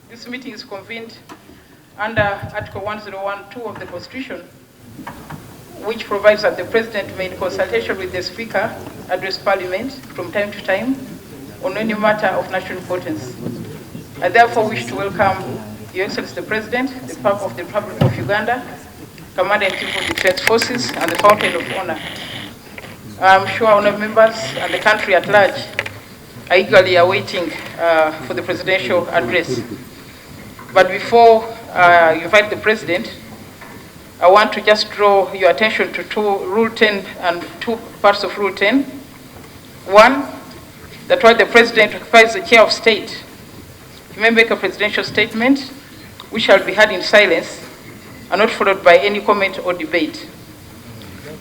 This meeting is convened under Article 1012 of the Constitution, which provides that the President may, in consultation with the Speaker, address Parliament from time to time on any matter of national importance. I therefore wish to welcome Your Excellency the President of the Republic of Uganda, Commander-in-Chief of the Defense Forces, and the Fountain of Honor. I'm sure honourable members and the country at large are eagerly awaiting for the presidential address. But before you invite the President, I want to just draw your attention to Rule 10 and two parts of Rule 10. One, that while the President occupies the chair of state, he may make a presidential statement which shall be heard in silence and not followed by any comment or debate.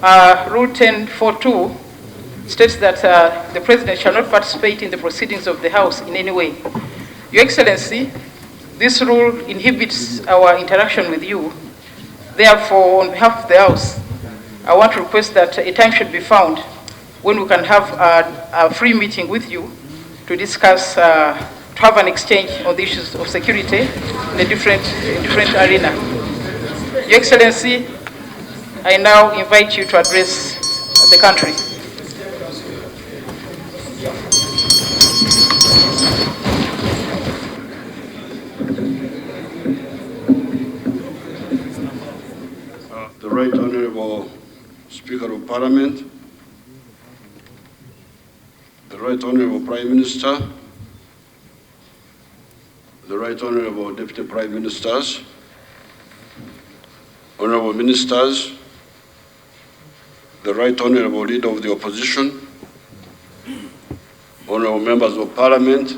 Rule 10.4.2 states that the President shall not participate in the proceedings of the House in any way. Your Excellency, this rule inhibits our interaction with you. Therefore, on behalf of the House, I want to request that a time should be found when we can have a free meeting with you to discuss, to have an exchange on the issues of security in a different arena. Your Excellency, I now invite you to address the country. The Right Honourable Speaker of Parliament, the Right Honourable Prime Minister, the Right Honourable Deputy Prime Ministers, Honourable Ministers, the Right Honourable Leader of the Opposition, Honourable Members of Parliament,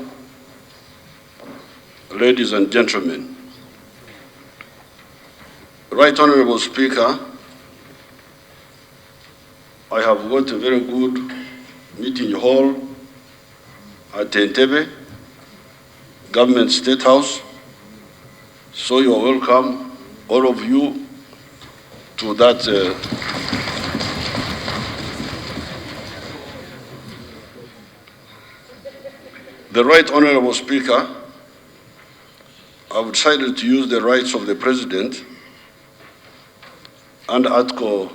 ladies and gentlemen. Right Honourable Speaker, I have got a very good meeting hall at Entebbe, Government State House, so you are welcome, all of you, to that The Right Honourable Speaker, I've decided to use the rights of the President under Article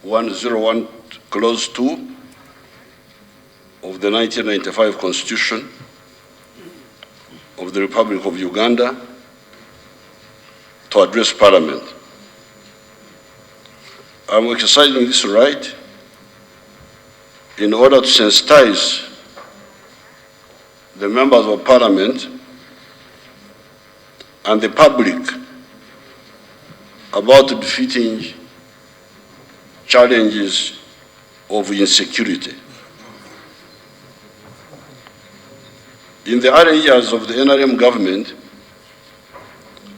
101, Clause 2 of the 1995 Constitution of the Republic of Uganda to address Parliament. I'm exercising this right in order to sensitize the members of Parliament and the public about defeating challenges of insecurity. In the early years of the NRM government,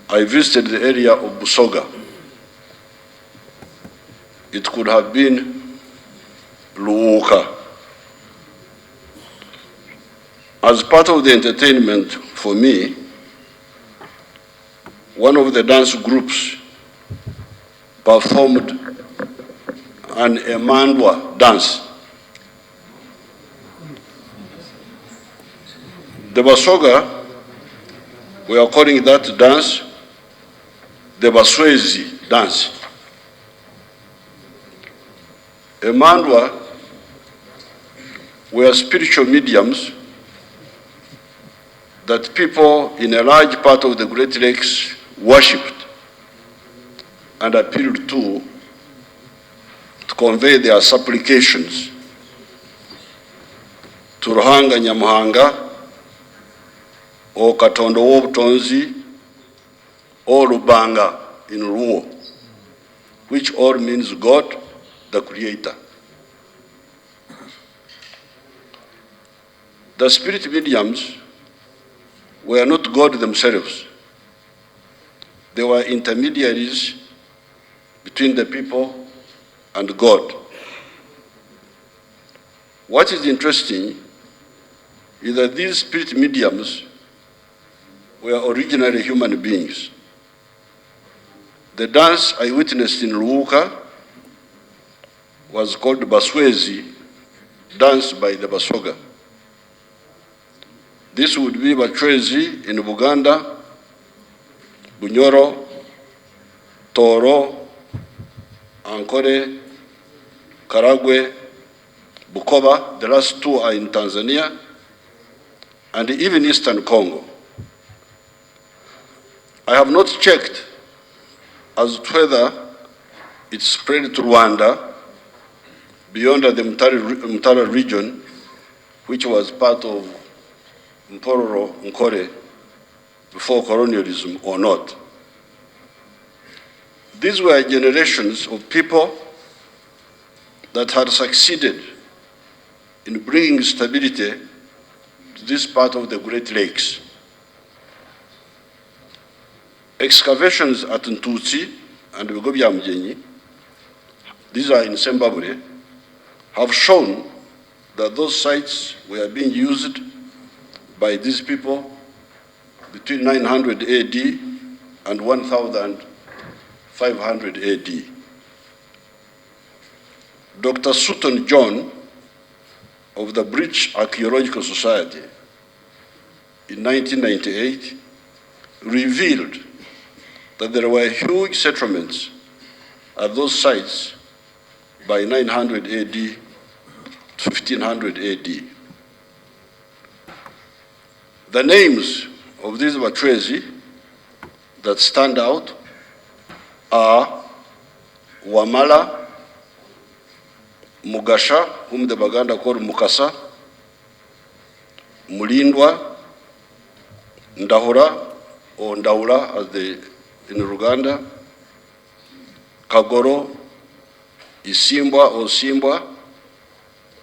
I visited the area of Busoga. It could have been Luuka. As part of the entertainment for me, one of the dance groups performed an Emandwa dance. The Basoga, we are calling that dance the Baswezi dance. Emandwa were spiritual mediums that people in a large part of the Great Lakes worshipped and appealed to convey their supplications to Ruhanga Nyamuhanga or Katondo Wobutonzi or Rubanga in Luo, which all means God, the Creator. The spirit mediums were not God themselves. They were intermediaries between the people and God. What is interesting is that these spirit mediums were originally human beings. The dance I witnessed in Luuka was called Baswezi, danced by the Basoga. This would be Bachwezi in Uganda, Bunyoro, Toro, Ankole, Karagwe, Bukoba. The last two are in Tanzania, and even Eastern Congo. I have not checked as to whether it spread to Rwanda beyond the Mtara region, which was part of Mpororo, Nkore, before colonialism or not. These were generations of people that had succeeded in bringing stability to this part of the Great Lakes. Excavations at Ntutsi and Bigobya Mjenyi, these are in Zimbabwe, have shown that those sites were being used by these people between 900 AD and 1500 AD. Dr. Sutton John of the British Archaeological Society in 1998 revealed that there were huge settlements at those sites by 900 AD to 1500 AD. The names of these Bachwezi that stand out are Wamala, Mugasha, whom the Baganda call Mukasa, Mulindwa, Ndahura, or Ndaura as they in Uganda, Kagoro, Isimbwa or Simbwa,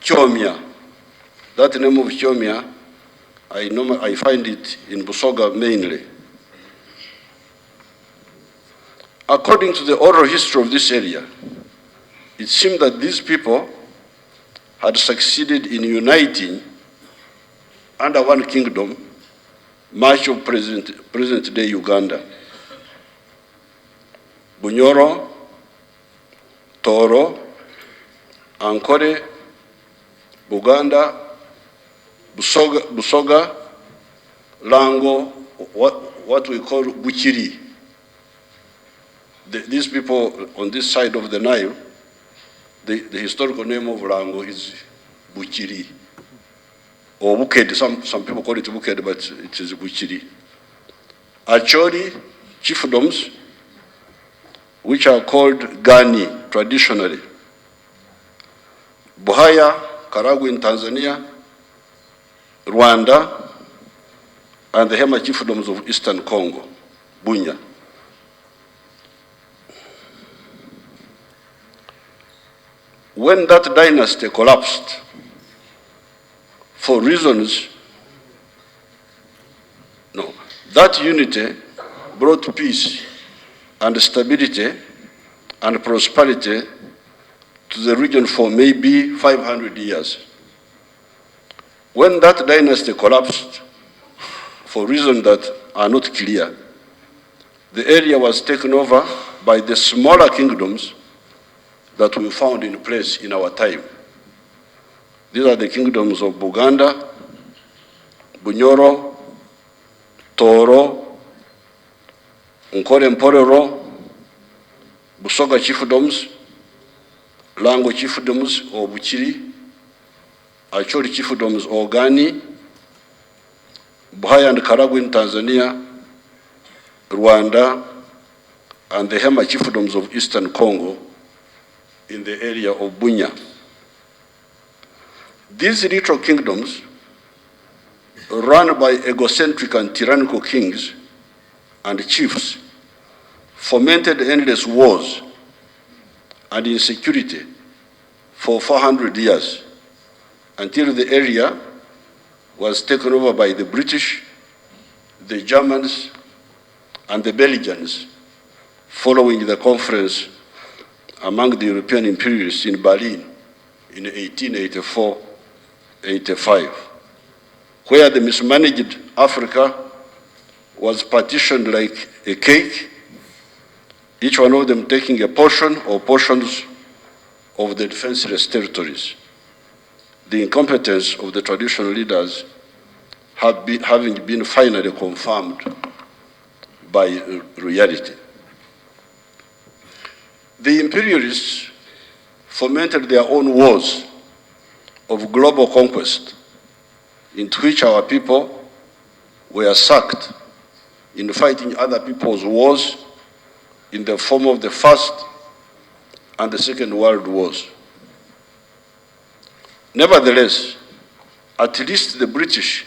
Chomia. That name of Chomia, I find it in Busoga mainly. According to the oral history of this area, it seemed that these people had succeeded in uniting under one kingdom much of present-day Uganda. Bunyoro, Toro, Ankole, Buganda, Busoga, Lango, what we call Buchiri. These people on this side of the Nile, the historical name of Lango is Buchiri. Or Buked, some people call it Buked, but it is Buchiri. Achori, chiefdoms, which are called Gani traditionally. Buhaya, Karagwe in Tanzania, Rwanda, and the Hema chiefdoms of Eastern Congo, Bunya. When that dynasty collapsed, for reasons, that unity brought peace and stability and prosperity to the region for maybe 500 years. When that dynasty collapsed, for reasons that are not clear, the area was taken over by the smaller kingdoms that we found in place in our time. These are the kingdoms of Buganda, Bunyoro, Toro, Nkore Mpororo, Busoga chiefdoms, Lango chiefdoms or Buchiri, Acholi chiefdoms or Gani, Buhaya and Karagwe in Tanzania, Rwanda, and the Hema chiefdoms of Eastern Congo in the area of Bunya. These little kingdoms, run by egocentric and tyrannical kings and chiefs, fomented endless wars and insecurity for 400 years until the area was taken over by the British, the Germans, and the Belgians following the conference among the European imperialists in Berlin in 1884-85, where the mismanaged Africa was partitioned like a cake, each one of them taking a portion or portions of the defenseless territories. The incompetence of the traditional leaders having been finally confirmed by reality. The imperialists fomented their own wars of global conquest, into which our people were sucked in fighting other people's wars in the form of the First and the Second World Wars. Nevertheless, at least the British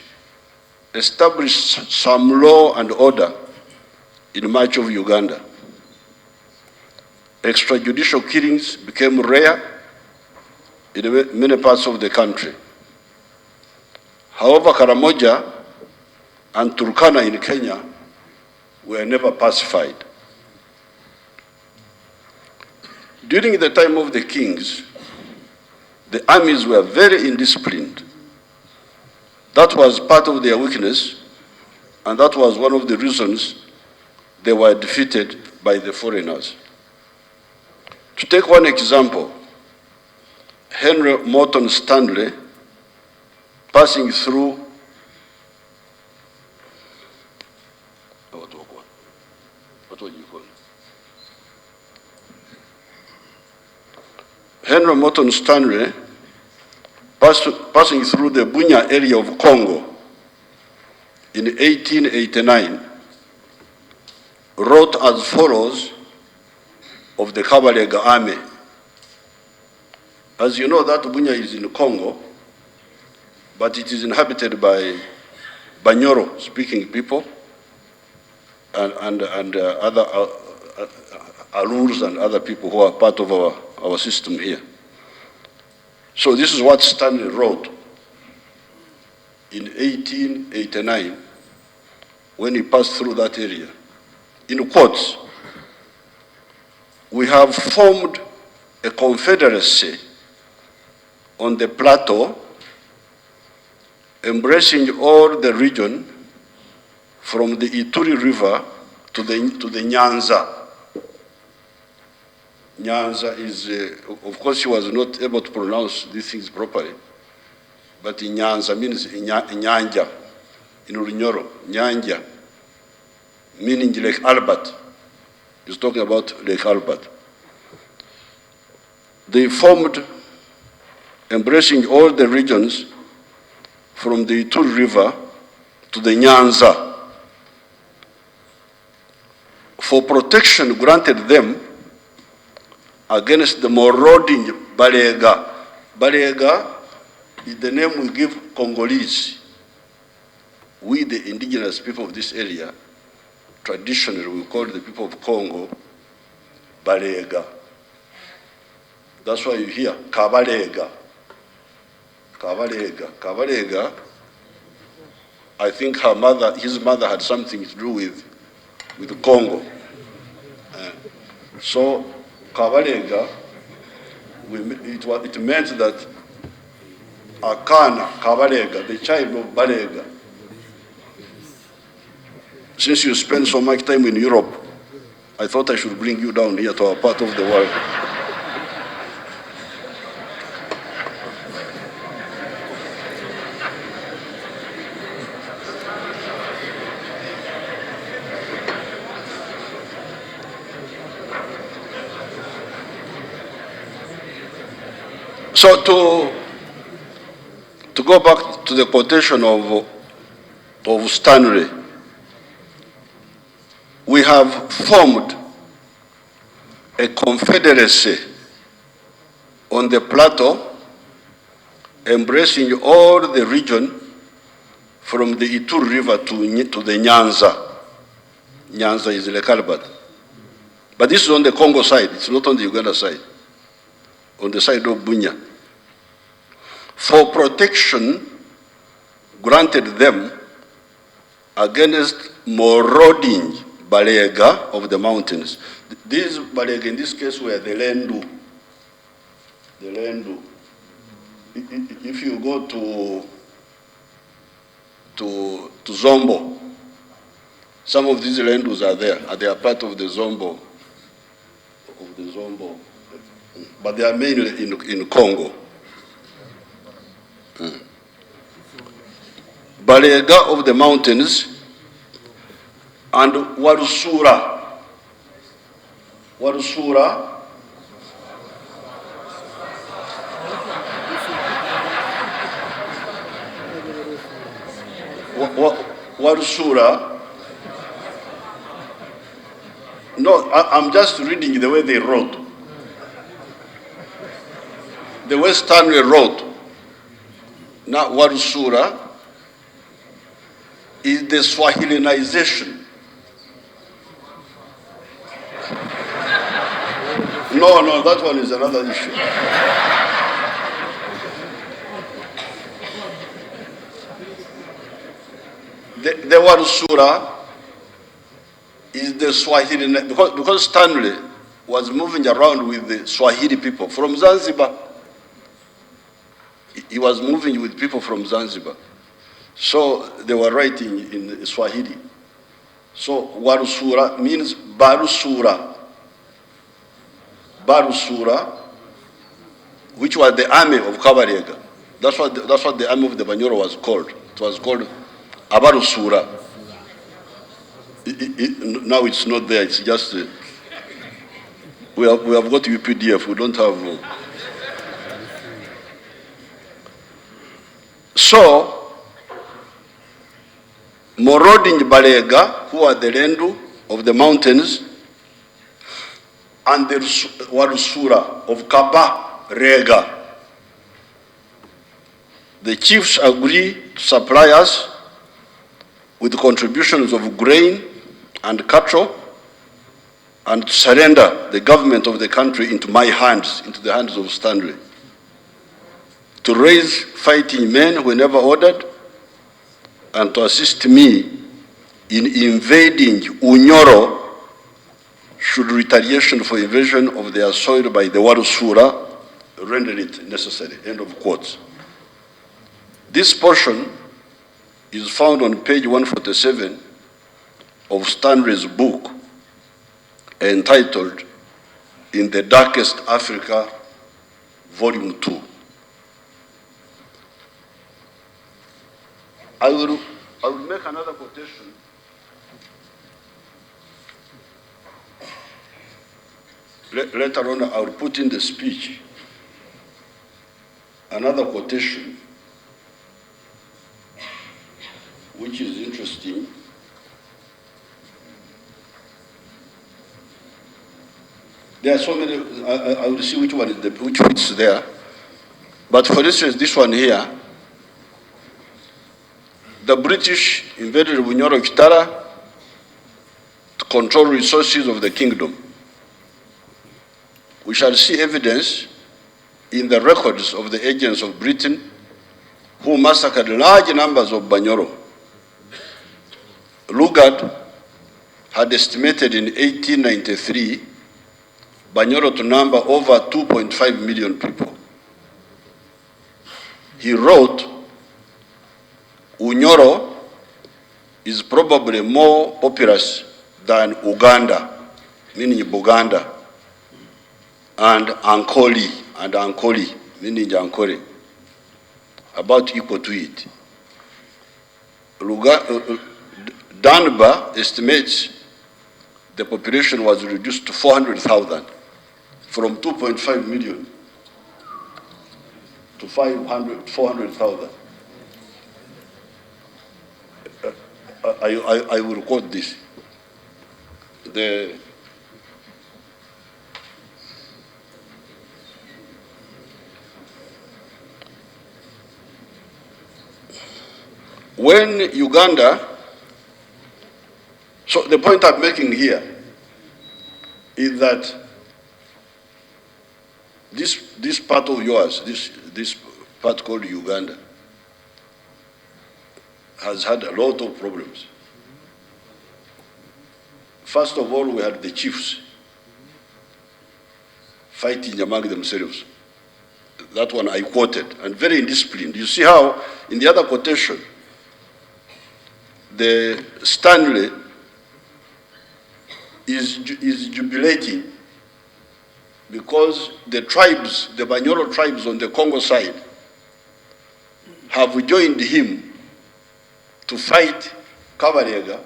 established some law and order in much of Uganda. Extrajudicial killings became rare in many parts of the country. However, Karamoja and Turkana in Kenya were never pacified. During the time of the kings, the armies were very indisciplined. That was part of their weakness, and that was one of the reasons they were defeated by the foreigners. To take one example, Henry Morton Stanley, passing through Henry Morton Stanley, passing through the Bunya area of Congo in 1889, wrote as follows of the Kabalega army. As you know, that Bunya is in Congo, but it is inhabited by Banyoro-speaking people and other Alurs and other people who are part of our system here. So this is what Stanley wrote in 1889 when he passed through that area. In quotes, "We have formed a confederacy on the plateau embracing all the region from the Ituri River to the Nyanza." Nyanza is, of course, he was not able to pronounce these things properly, but Nyanza means Nyanja, in Runyoro, Nyanja, meaning Lake Albert. He's talking about Lake Albert. They formed, embracing all the regions from the Ituri River to the Nyanza, for protection granted them against the marauding Balega. Balega is the name we give Congolese. We, the indigenous people of this area, traditionally we call the people of Congo Balega. That's why you hear Kabalega. Kabalega. Kabalega, I think his mother had something to do with Congo. So Kabalega, it meant that Akana, Kabalega, the child of Balega. Since you spend so much time in Europe, I thought I should bring you down here to our part of the world. So to go back to the quotation of Stanley, we have formed a confederacy on the plateau embracing all the region from the Ituri River to the Nyanza. Nyanza is Lake Albert. But this is on the Congo side, it's not on the Uganda side, on the side of Bunya. For protection granted them against marauding Balega of the mountains. These Balega in this case were the Lendu. The Lendu. If you go to Zombo, some of these Lendus are there, and they are part of the Zombo. But they are mainly in Congo. Balega of the mountains, and Warusura. Warusura. Warusura. No, I'm just reading the way they wrote. The way Stanley wrote. Now, Warusura is the Swahilinization. No, that one is another issue. The Warusura is the Swahili, because Stanley was moving around with the Swahili people from Zanzibar. He was moving with people from Zanzibar. So they were writing in Swahili. So Warusura means Barusura. Barusura, which was the army of Kabarega. That's what the army of the Banyoro was called. It was called Abarusura. Now it's not there, it's just, we have got UPDF, we don't have. So, Morodinj Balega, who are the Rendu of the mountains, and the Warusura of Kaba Rega. The chiefs agree to supply us with contributions of grain and cattle, and to surrender the government of the country into my hands, into the hands of Stanley, to raise fighting men whenever ordered, and to assist me in invading Unyoro should retaliation for invasion of their soil by the Warusura render it necessary. End of quotes. This portion is found on page 147 of Stanley's book entitled In the Darkest Africa, Volume 2. I will make another quotation. Later on, I will put in the speech another quotation which is interesting. There are so many, I will see which one is which fits there. But for instance, this one here, the British invaded Bunyoro Kitara to control resources of the kingdom. We shall see evidence in the records of the agents of Britain who massacred large numbers of Banyoro. Lugard had estimated in 1893 Banyoro to number over 2.5 million people. He wrote, Unyoro is probably more populous than Uganda, meaning Buganda, and Ankoli, meaning Ankole, about equal to it. Danba estimates the population was reduced to 400,000 from 2.5 million to 400,000. I will quote this. When Uganda, so the point I'm making here is that this part of yours, this part called Uganda, has had a lot of problems. First of all, we had the chiefs fighting among themselves. That one I quoted, and very indisciplined. You see how in the other quotation, the Stanley is jubilating because the tribes, the Banyoro tribes on the Congo side, have joined him to fight Kabarega,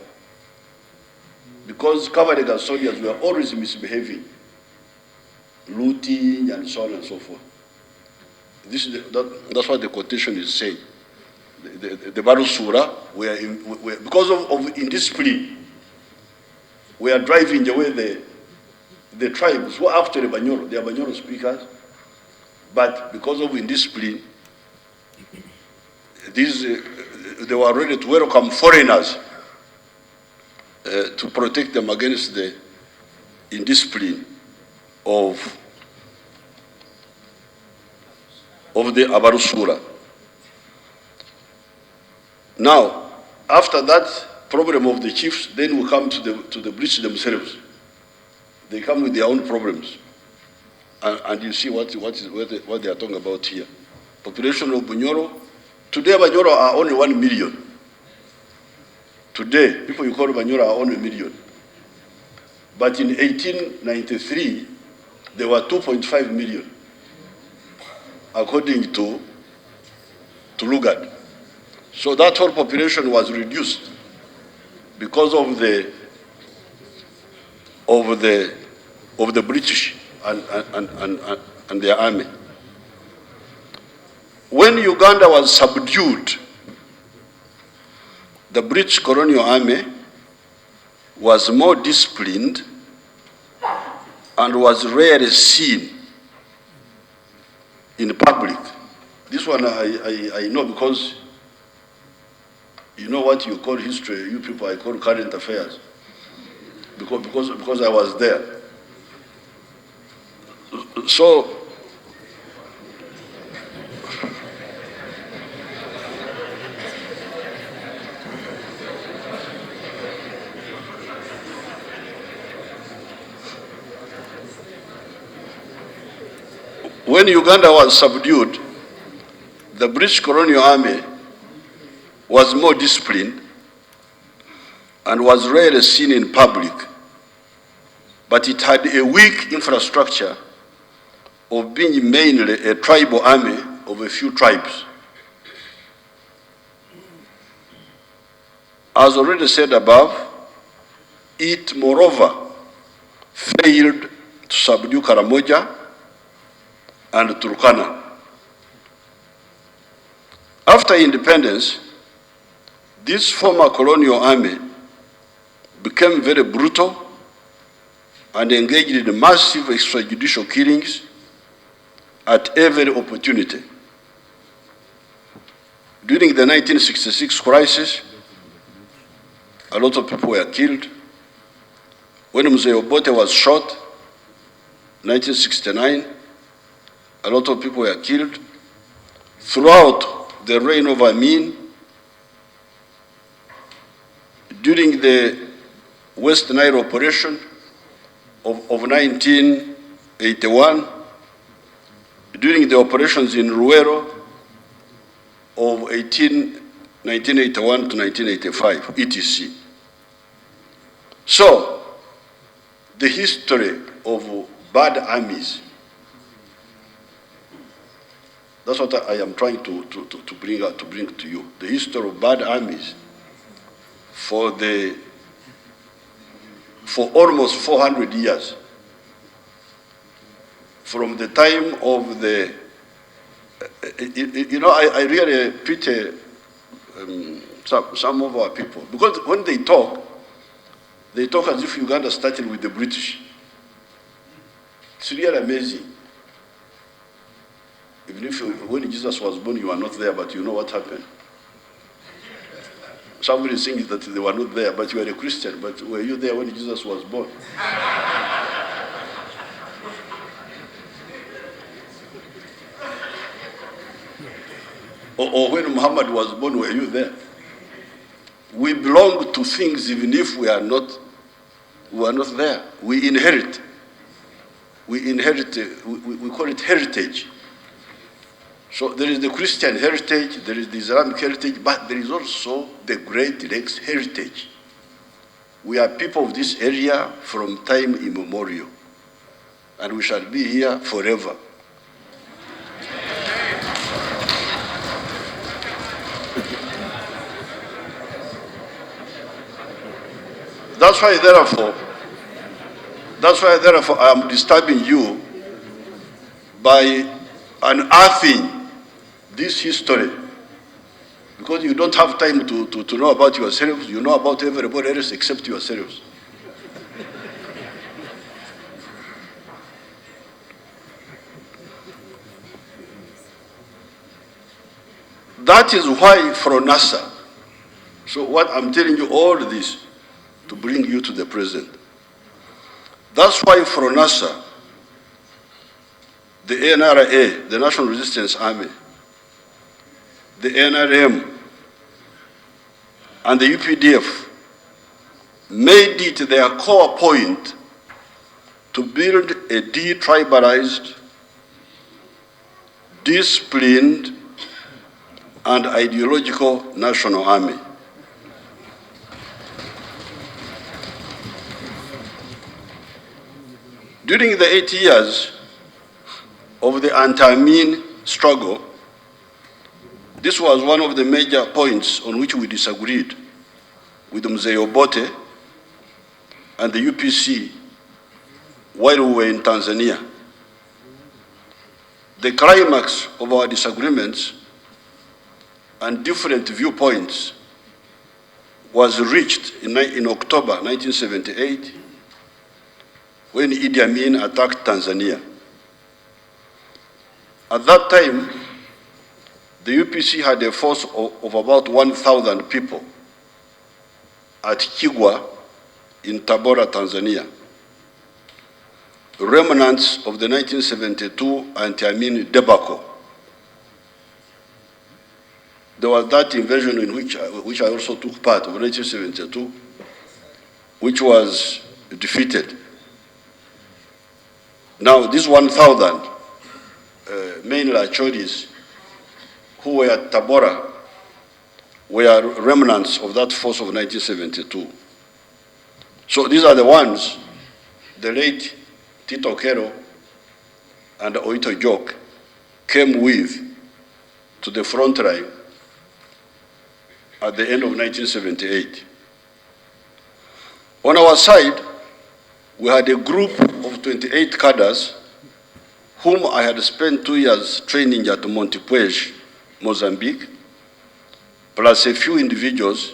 because Kabarega soldiers were always misbehaving, looting and so on and so forth. That's what the quotation is saying. The Barusura were because of indiscipline, we are driving away the tribes who are actually Banyoro. They are Banyoro speakers, but because of indiscipline, they were ready to welcome foreigners to protect them against the indiscipline of the Abarusura. Now, after that problem of the chiefs, then we come to the British themselves. They come with their own problems, and you see what they are talking about here. Population of Bunyoro. Today, Bunyoro are only 1 million. Today, people you call Bunyoro are only 1 million. But in 1893, there were 2.5 million, according to Lugard. So that whole population was reduced because of the British and their army. When Uganda was subdued, the British colonial army was more disciplined and was rarely seen in public. This one I know, because you know what you call history, you people I call current affairs, because I was there. So when Uganda was subdued, the British colonial army was more disciplined and was rarely seen in public, but it had a weak infrastructure of being mainly a tribal army of a few tribes. As already said above, it moreover failed to subdue Karamoja and Turkana. After independence, this former colonial army became very brutal and engaged in massive extrajudicial killings at every opportunity. During the 1966 crisis, a lot of people were killed. When Mzee Obote was shot, 1969, a lot of people were killed. Throughout the reign of Amin, during the West Nile operation of 1981, during the operations in Ruero of 1981 to 1985, etc. So, the history of bad armies, that's what I am trying to bring to you. The history of bad armies for almost 400 years, from the time of the, I really pity some of our people, because when they talk as if Uganda started with the British. It's really amazing. Even if when Jesus was born, you were not there, but you know what happened. Somebody thinks that they were not there, but you are a Christian, but were you there when Jesus was born? or when Muhammad was born, were you there? We belong to things even if we are not there. We inherit. We call it heritage. So there is the Christian heritage, there is the Islamic heritage, but there is also the Great Lakes heritage. We are people of this area from time immemorial, and we shall be here forever. That's why, therefore, I am disturbing you by unearthing this history, because you don't have time to know about yourselves. You know about everybody else except yourselves. That is why for NASA. So what I'm telling you all this to bring you to the present. That's why for NASA, the NRA, the National Resistance Army, the NRM, and the UPDF made it their core point to build a detribalized, disciplined, and ideological national army. During the 8 years of the anti-Amin struggle, this was one of the major points on which we disagreed with Mzee Obote and the UPC while we were in Tanzania. The climax of our disagreements and different viewpoints was reached in October 1978 when Idi Amin attacked Tanzania. At that time, the UPC had a force of about 1,000 people at Kigwa in Tabora, Tanzania, remnants of the 1972 anti-Amin debacle. There was that invasion in which I also took part of 1972, which was defeated. Now, these 1,000 mainly Achoris who were at Tabora were remnants of that force of 1972. So these are the ones the late Tito Kero and Oito Jok came with to the front line at the end of 1978. On our side, we had a group of 28 cadres whom I had spent 2 years training at Montepuez, Mozambique, plus a few individuals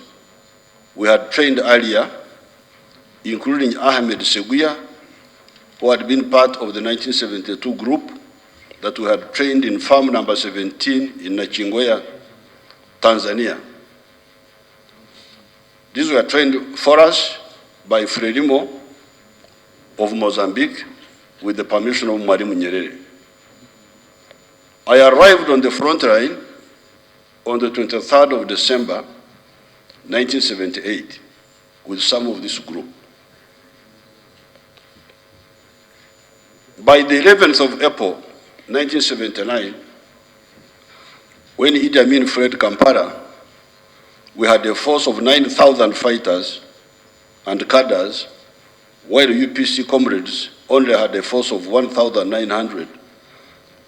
we had trained earlier, including Ahmed Seguya, who had been part of the 1972 group that we had trained in farm number 17 in Nachingwea, Tanzania. These were trained for us by Frelimo of Mozambique with the permission of Mwalimu Nyerere. I arrived on the front line on the 23rd of December, 1978, with some of this group. By the 11th of April, 1979, when Idi Amin fled Kampala, we had a force of 9,000 fighters and cadres, while UPC comrades only had a force of 1,900,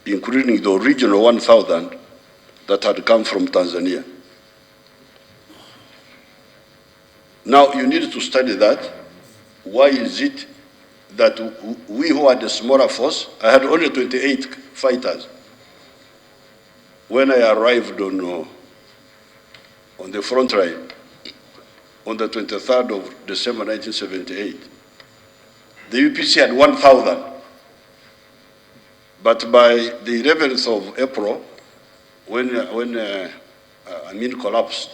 including the original 1,000 that had come from Tanzania. Now you need to study that. Why is it that we who had a smaller force, I had only 28 fighters when I arrived on the front line on the 23rd of December 1978. The UPC had 1,000, but by the 11th of April, when Amin collapsed,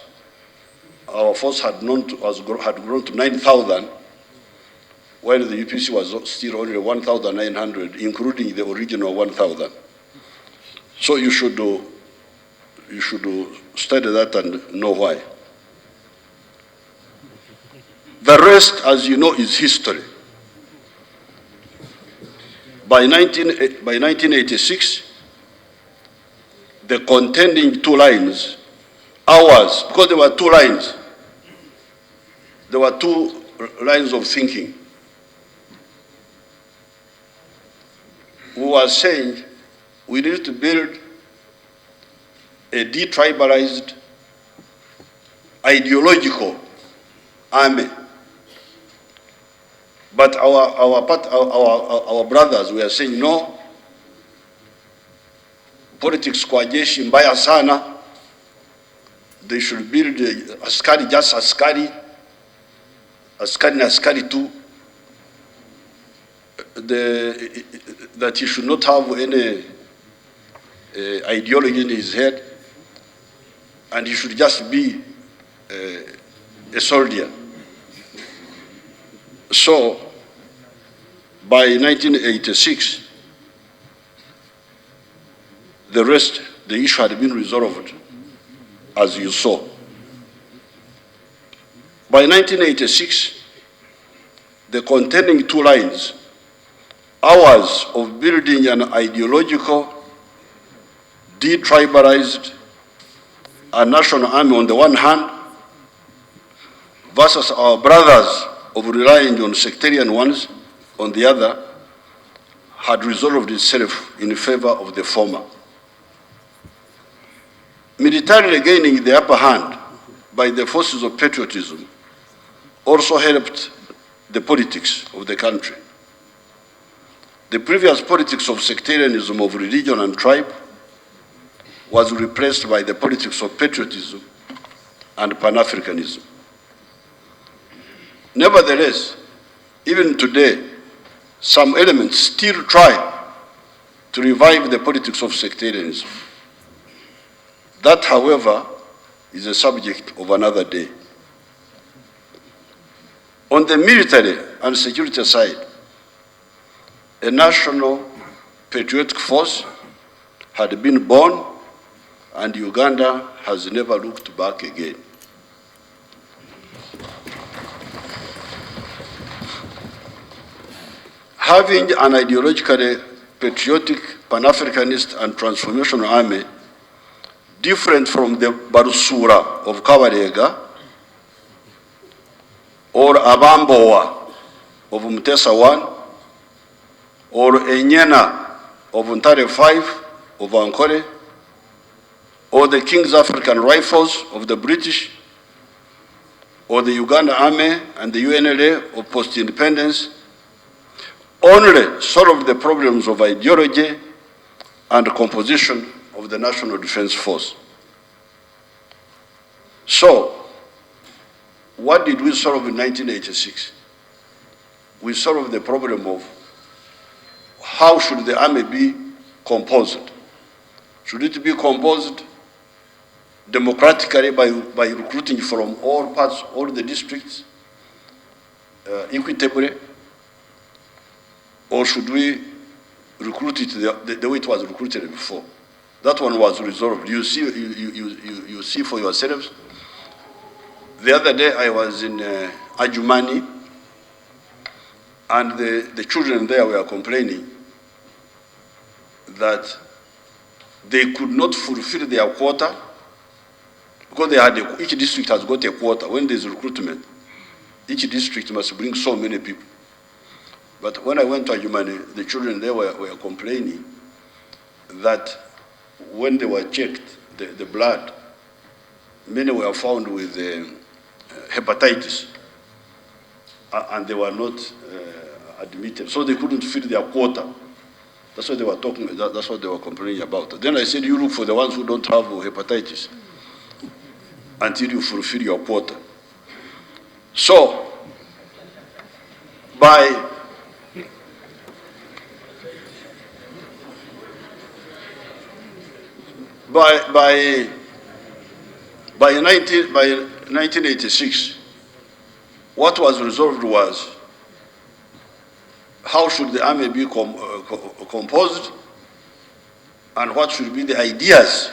our force had grown to 9,000, while the UPC was still only 1,900, including the original 1,000. So you should study that and know why. The rest, as you know, is history. By 1986, the contending two lines, ours, because there were two lines, there were two lines of thinking. We were saying we need to build a detribalized, ideological army But our brothers were saying, no, politics kwa jeshi mbaya sana. They should build askari, just askari na askari too. That he should not have any ideology in his head, and he should just be a soldier. So, by 1986, the issue had been resolved, as you saw. By 1986, the containing two lines, ours of building an ideological, detribalized, a national army on the one hand, versus our brothers of relying on sectarian ones on the other, had resolved itself in favor of the former. Militarily gaining the upper hand by the forces of patriotism also helped the politics of the country. The previous politics of sectarianism of religion and tribe was replaced by the politics of patriotism and Pan-Africanism. Nevertheless, even today, some elements still try to revive the politics of sectarianism. That, however, is a subject of another day. On the military and security side, a national patriotic force had been born, and Uganda has never looked back again. Having an ideologically patriotic, Pan-Africanist and transformational army different from the Barusura of Kabarega or Abamboa of Mutesa I, or Enyena of Ntare 5 of Ankole, or the King's African Rifles of the British, or the Uganda Army and the UNLA of post-independence, only solved the problems of ideology and composition of the National Defense Force. So, what did we solve in 1986? We solved the problem of how should the army be composed. Should it be composed democratically by recruiting from all parts, all the districts, equitably, or should we recruit it the way it was recruited before? That one was resolved. You see for yourselves. The other day I was in Ajumani, and the children there were complaining that they could not fulfill their quota because they had each district has got a quota. When there's recruitment, each district must bring so many people. But when I went to Ajumani, the children there were complaining that when they were checked, the blood, many were found with hepatitis, and they were not admitted, so they couldn't fill their quota. That's what they were talking. That's what they were complaining about. Then I said, you look for the ones who don't have hepatitis until you fulfill your quota. So, by 1986, what was resolved was how should the army be composed, and what should be the ideas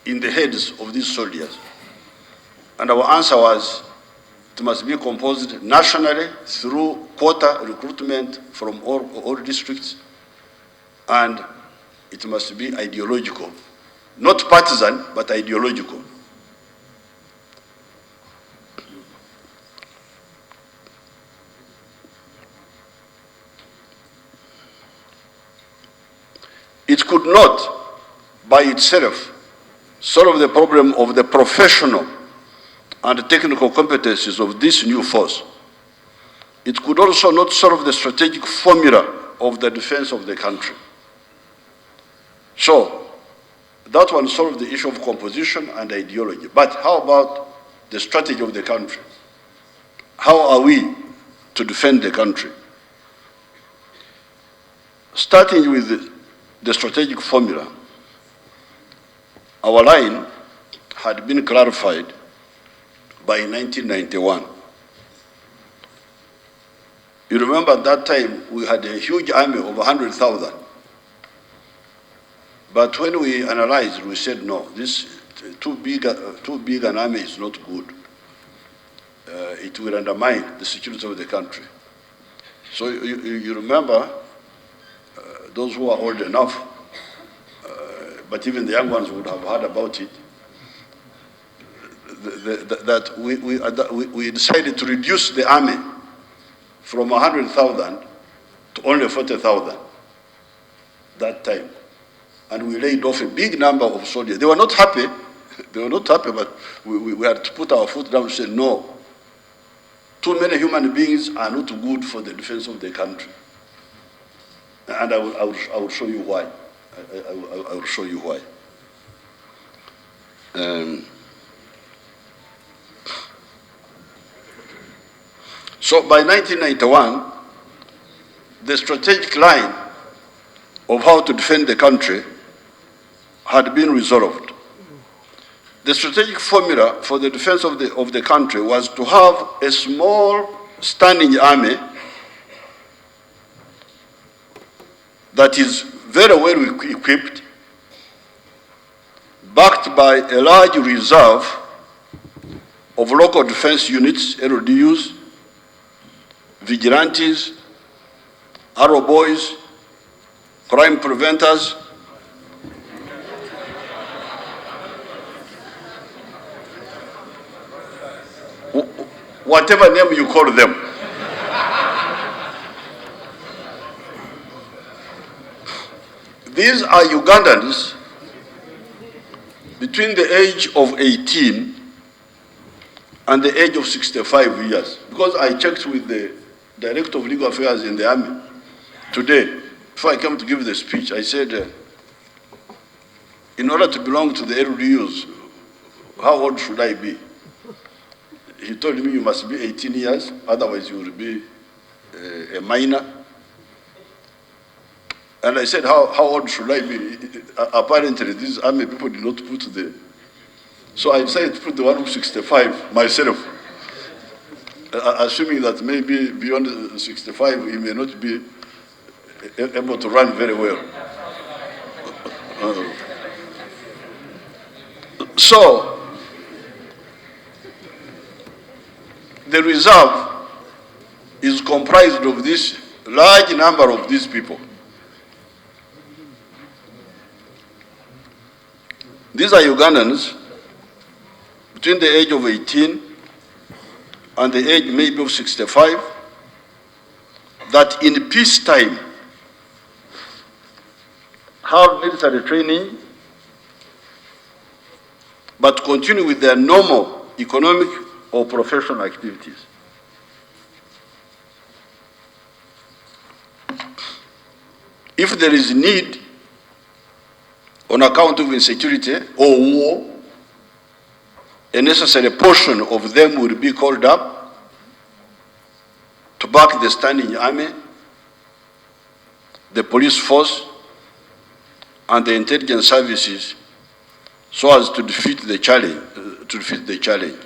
in the heads of these soldiers. And our answer was it must be composed nationally through quota recruitment from all districts, and it must be ideological. Not partisan, but ideological. It could not, by itself, solve the problem of the professional and technical competencies of this new force. it could also not solve the strategic formula of the defense of the country. So, that one solved the issue of composition and ideology. But how about the strategy of the country? How are we to defend the country? Starting with the strategic formula, our line had been clarified by 1991. You remember at that time we had a huge army of 100,000. But when we analyzed, we said, no, this too big an army is not good. It will undermine the security of the country. So you remember, those who are old enough, but even the young ones would have heard about it, that we decided to reduce the army from 100,000 to only 40,000 that time. And we laid off a big number of soldiers. They were not happy. They were not happy, but we had to put our foot down and say, no, too many human beings are not good for the defense of the country. And I will show you why. I will show you why. So by 1991, the strategic line of how to defend the country had been resolved. The strategic formula for the defense of the country was to have a small standing army that is very well equipped, backed by a large reserve of local defense units, LDUs, vigilantes, arrow boys, crime preventers, whatever name you call them. These are Ugandans between the age of 18 and the age of 65 years. Because I checked with the Director of Legal Affairs in the Army today, before I came to give the speech, I said, in order to belong to the LDUs, how old should I be? He told me you must be 18 years, otherwise you will be a minor. And I said, how old should I be? Apparently, these army people did not put the... So I decided to put the one who's 65 myself, assuming that maybe beyond 65, he may not be able to run very well. So, the reserve is comprised of this large number of these people. These are Ugandans between the age of 18 and the age maybe of 65 that in peacetime have military training but continue with their normal economic or professional activities. If there is need on account of insecurity or war, a necessary portion of them will be called up to back the standing army, the police force, and the intelligence services so as to defeat the challenge.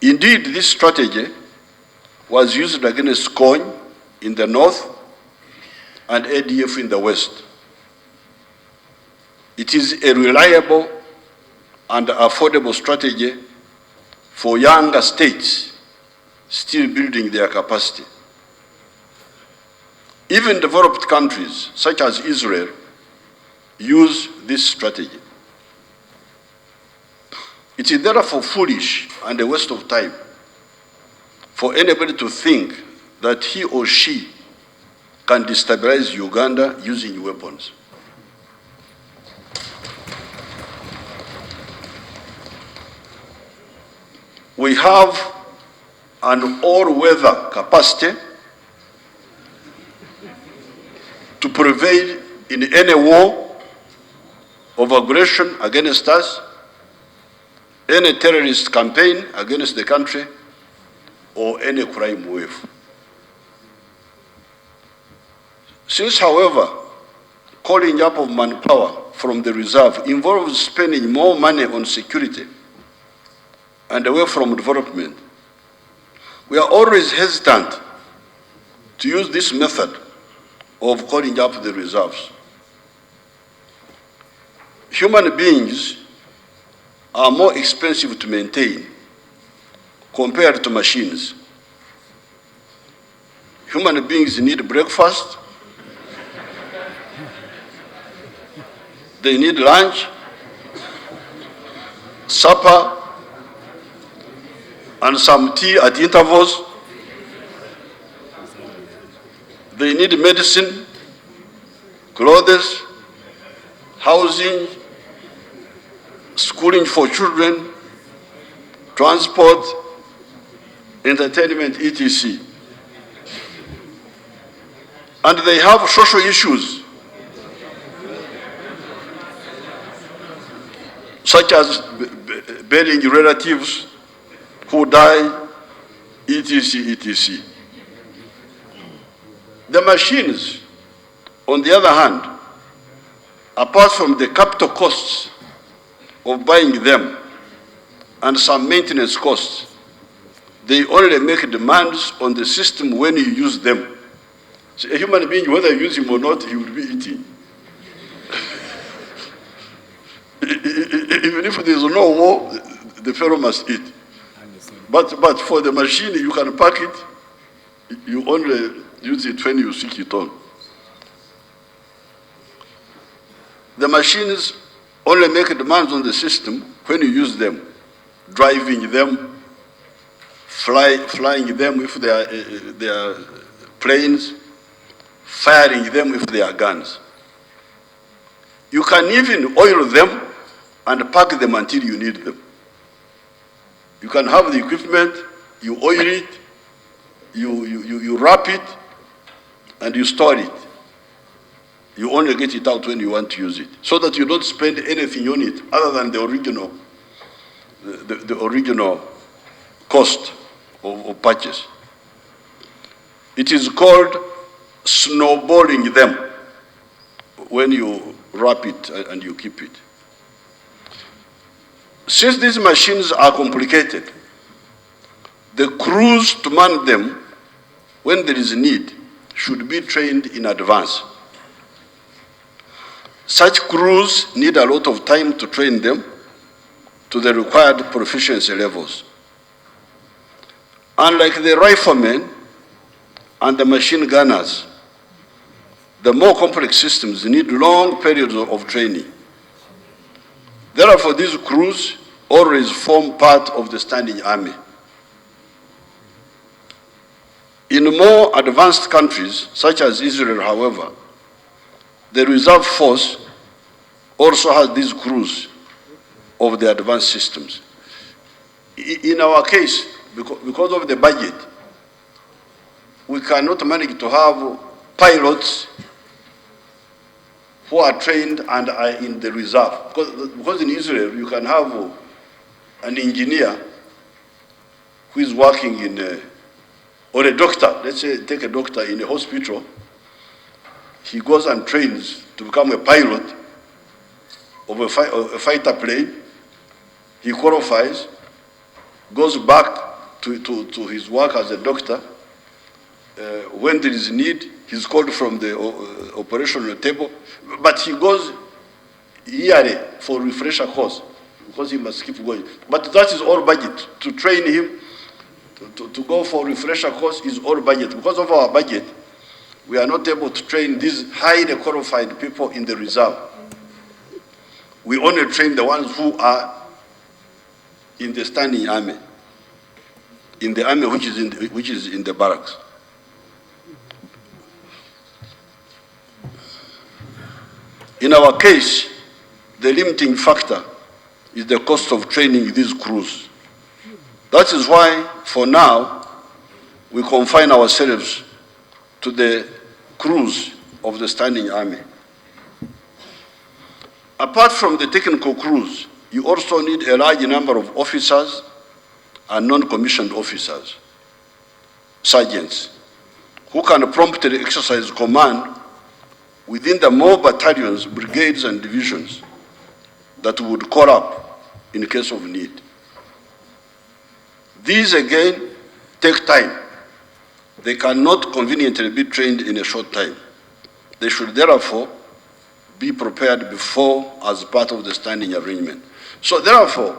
Indeed, this strategy was used against COIN in the north and ADF in the west. It is a reliable and affordable strategy for younger states still building their capacity. Even developed countries, such as Israel, use this strategy. It is therefore foolish and a waste of time for anybody to think that he or she can destabilize Uganda using weapons. We have an all-weather capacity to prevail in any war of aggression against us, any terrorist campaign against the country, or any crime wave. Since, however, calling up of manpower from the reserve involves spending more money on security and away from development, we are always hesitant to use this method of calling up the reserves. Human beings are more expensive to maintain compared to machines. Human beings need breakfast, they need lunch, supper, and some tea at intervals. They need medicine, clothes, housing, schooling for children, transport, entertainment, etc. And they have social issues, such as burying relatives who die, etc., etc. The machines, on the other hand, apart from the capital costs of buying them and some maintenance costs, they only make demands on the system when you use them. So a human being, whether you use him or not, he will be eating. Even if there is no war, the fellow must eat. But for the machine, you can pack it, you only use it when you switch it on. The machines only make demands on the system when you use them, driving them, flying them if they are planes, firing them if they are guns. You can even oil them and pack them until you need them. You can have the equipment, you oil it, you wrap it, and you store it. You only get it out when you want to use it, so that you don't spend anything on it other than the original cost of purchase. It is called snowballing them when you wrap it and you keep it. Since these machines are complicated, the crews to man them when there is need should be trained in advance. Such crews need a lot of time to train them to the required proficiency levels. Unlike the riflemen and the machine gunners, the more complex systems need long periods of training. Therefore, these crews always form part of the standing army. In more advanced countries, such as Israel, however, the reserve force also has these crews of the advanced systems. In our case, because of the budget, we cannot manage to have pilots who are trained and are in the reserve. Because in Israel, you can have an engineer who is working in, or a doctor, let's say take a doctor in a hospital, he goes and trains to become a pilot of a fighter plane, he qualifies, goes back to his work as a doctor. When there is need, he's called from the operational table, but he goes yearly for refresher course because he must keep going. But that is all budget. To train him, to go for refresher course is all budget. Because of our budget, we are not able to train these highly qualified people in the reserve. We only train the ones who are in the standing army, in the army which is in the barracks. In our case, the limiting factor is the cost of training these crews. That is why, for now, we confine ourselves to the crews of the standing army. Apart from the technical crews, you also need a large number of officers and non-commissioned officers, sergeants, who can promptly exercise command within the more battalions, brigades, and divisions that would call up in case of need. These, again, take time. They cannot conveniently be trained in a short time. They should therefore be prepared before as part of the standing arrangement. So therefore,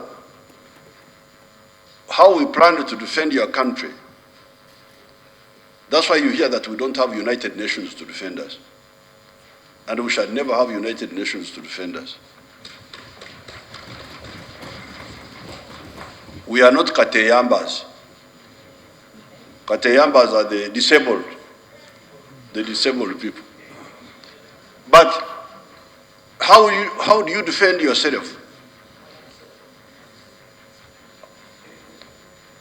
how we plan to defend your country, that's why you hear that we don't have United Nations to defend us. And we shall never have United Nations to defend us. We are not Kateyambas. Kateyambas are the disabled people. But how do you defend yourself?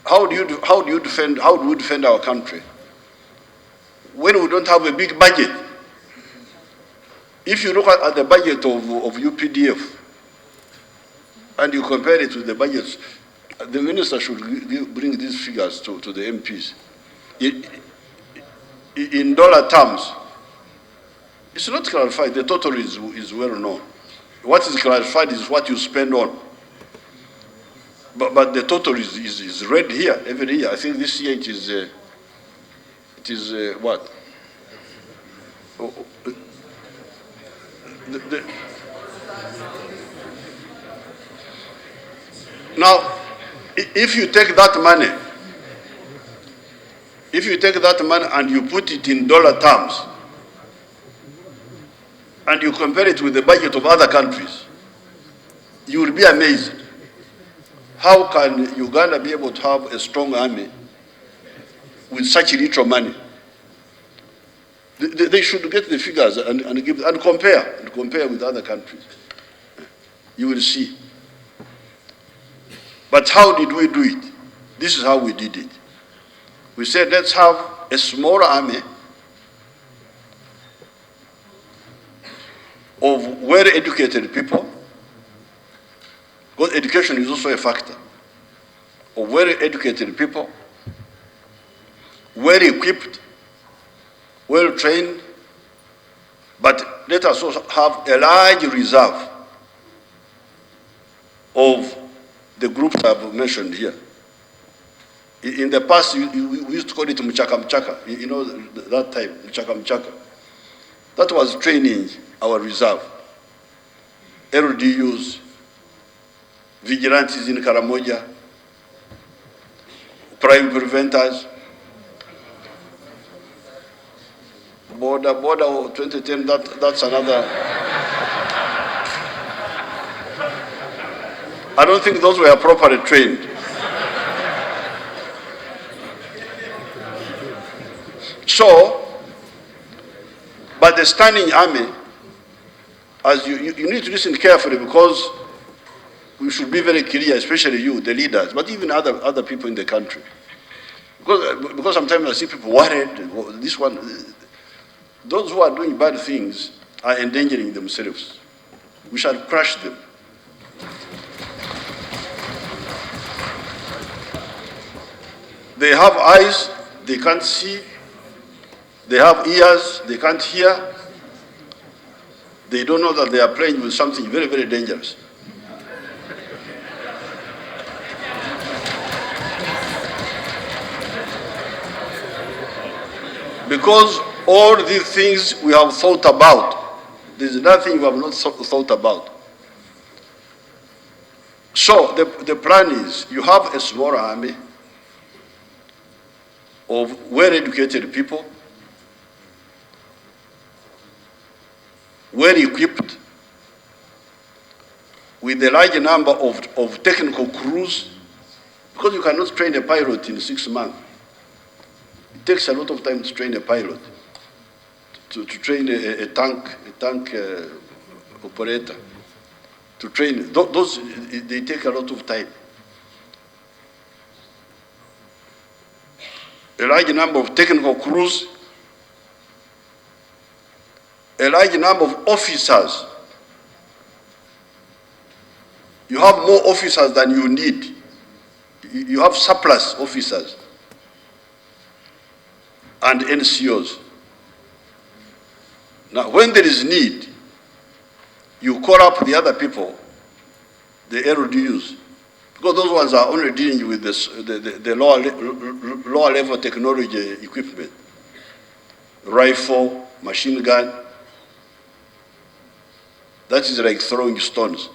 How do we defend our country when we don't have a big budget? If you look at the budget of UPDF and you compare it with the budgets, the minister should bring these figures to the MPs. In dollar terms, it's not clarified. The total is well known. What is clarified is what you spend on. But the total is read here every year. I think this year it is what? Now, if you take that money and you put it in dollar terms, and you compare it with the budget of other countries, you will be amazed. How can Uganda be able to have a strong army with such little money? They should get the figures and compare with other countries. You will see. But how did we do it? This is how we did it. We said, let's have a small army of well-educated people, because education is also a factor, of well-educated people, well-equipped, well-trained, but let us also have a large reserve of the groups I've mentioned here. In the past, we used to call it mchaka. You know, that time, mchaka. That was training our reserve. LDUs, vigilantes in Karamoja, crime preventers, border 2010, that's another. I don't think those were properly trained. So, but the standing army, as you need to listen carefully, because we should be very clear, especially you, the leaders, but even other people in the country. Because sometimes I see people worried, those who are doing bad things are endangering themselves. We shall crush them. They have eyes, they can't see. They have ears, they can't hear. They don't know that they are playing with something very, very dangerous. Because all these things we have thought about. There's nothing we have not thought about. So the plan is, you have a small army of well-educated people, well-equipped, with a large number of technical crews, because you cannot train a pilot in 6 months. It takes a lot of time to train a pilot, to train a tank operator, to train. Those, they take a lot of time. a large number of technical crews, a large number of officers. You have more officers than you need. You have surplus officers and NCOs. Now, when there is need, you call up the other people, the LDUs, because those ones are only dealing with the lower level technology equipment, rifle, machine gun. That is like throwing stones.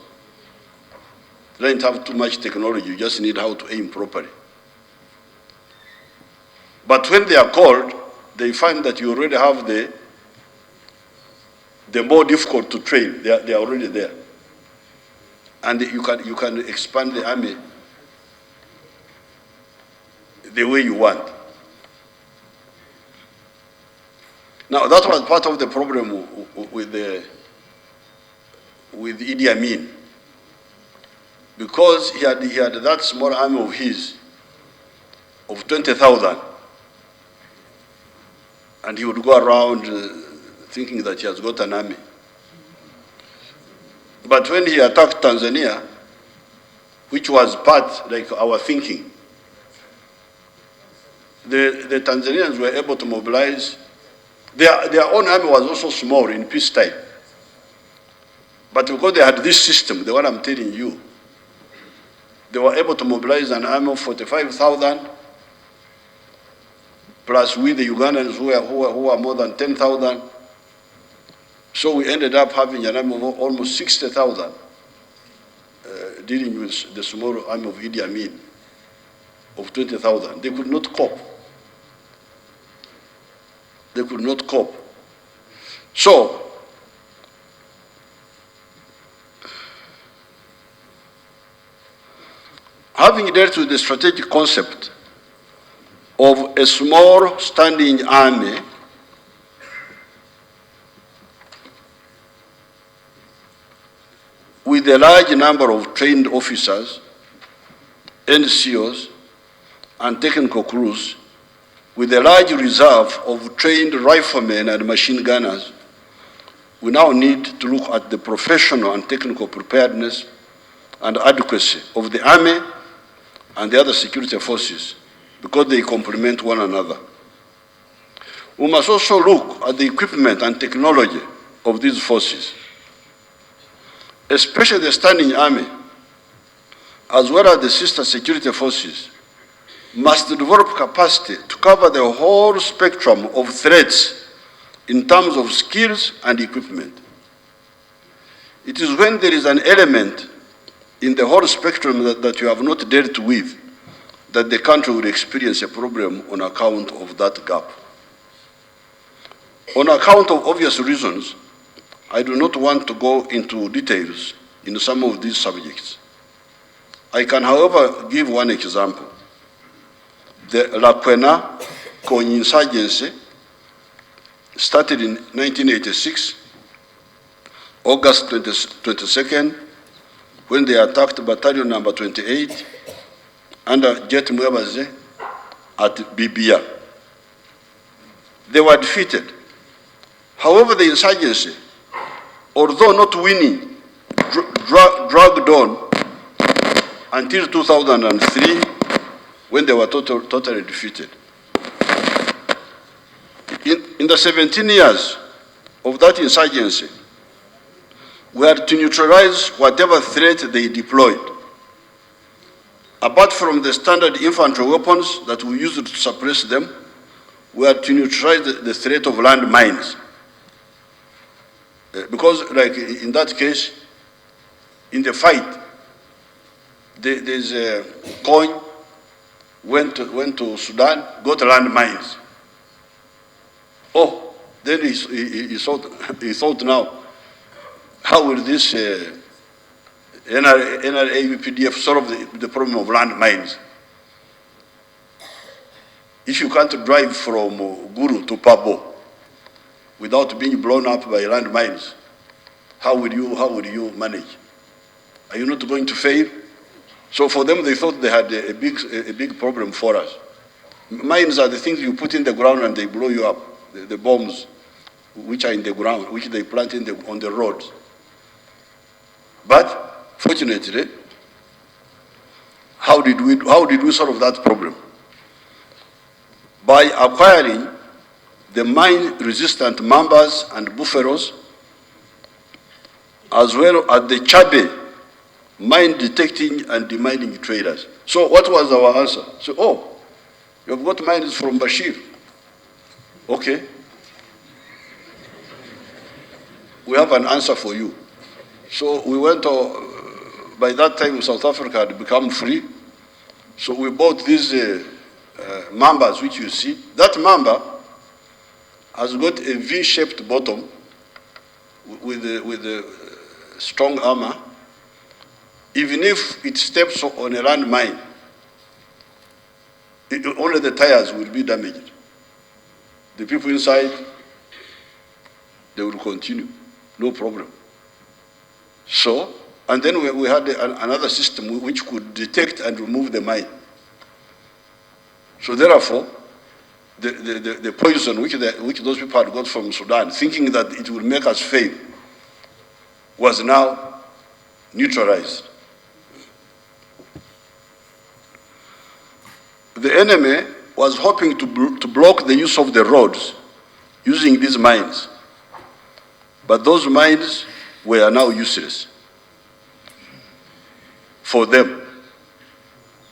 You don't have too much technology, you just need how to aim properly. But when they are called, they find that you already have the more difficult to train. They are already there. And you can expand the army the way you want. Now, that was part of the problem with Idi Amin, because he had that small army of his of 20,000, and he would go around thinking that he has got an army. But when he attacked Tanzania, which was part like our thinking, the Tanzanians were able to mobilize. Their own army was also small in peacetime. But because they had this system, the one I'm telling you, they were able to mobilize an army of 45,000, plus with the Ugandans who are more than 10,000. So we ended up having an army of almost 60,000 dealing with the small army of Idi Amin of 20,000. They could not cope. They could not cope. So, having dealt with the strategic concept of a small standing army, with a large number of trained officers, NCOs, and technical crews, with a large reserve of trained riflemen and machine gunners, we now need to look at the professional and technical preparedness and adequacy of the army and the other security forces, because they complement one another. We must also look at the equipment and technology of these forces, especially the standing army, as well as the sister security forces, must develop capacity to cover the whole spectrum of threats in terms of skills and equipment. It is when there is an element in the whole spectrum that you have not dealt with that the country will experience a problem on account of that gap. On account of obvious reasons, I do not want to go into details in some of these subjects. I can, however, give one example. The Lakwena Konyi insurgency started in 1986, August 22nd, when they attacked battalion number 28 under Jet Mwebaze at Bibia. They were defeated. However, the insurgency, although not winning, dragged on until 2003, when they were totally defeated. In the 17 years of that insurgency, we had to neutralize whatever threat they deployed. Apart from the standard infantry weapons that we used to suppress them, we had to neutralize the threat of land mines. Because like in that case, in the fight, there's a coin, went to Sudan, got land mines. Oh, then he thought now, how will this NRA PDF solve the problem of land mines? If you can't drive from Guru to Pabo without being blown up by land mines, how would you manage? Are you not going to fail? So for them, they thought they had a big problem for us. Mines are the things you put in the ground and they blow you up, the bombs which are in the ground, which they plant on the roads. But fortunately, how did we solve that problem? By acquiring the mine-resistant mambas and buffaloes, as well as the chabe, mine detecting and demining traders. So what was our answer? So, oh, you have got mines from Bashir. Okay. We have an answer for you. So we went to, by that time South Africa had become free. So we bought these mambas which you see. That mamba has got a V-shaped bottom with a strong armor. Even if it steps on a landmine, only the tires will be damaged. The people inside, they will continue, no problem. So, and then we had another system which could detect and remove the mine. So therefore, the poison which those people had got from Sudan, thinking that it would make us fail, was now neutralized. The enemy was hoping to block the use of the roads using these mines. But those mines were now useless for them.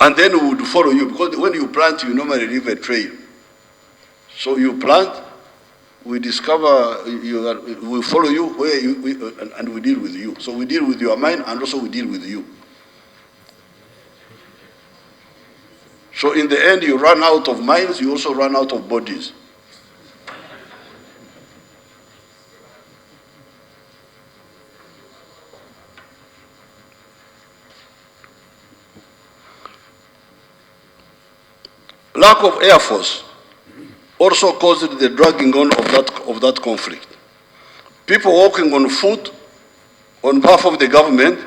And then we would follow you, because when you plant, you normally leave a trail. So you plant, we discover, we follow you, and we deal with you. So we deal with your mine, and also we deal with you. So in the end, you run out of mines, you also run out of bodies. Lack of Air Force also caused the dragging on of that conflict. People walking on foot on behalf of the government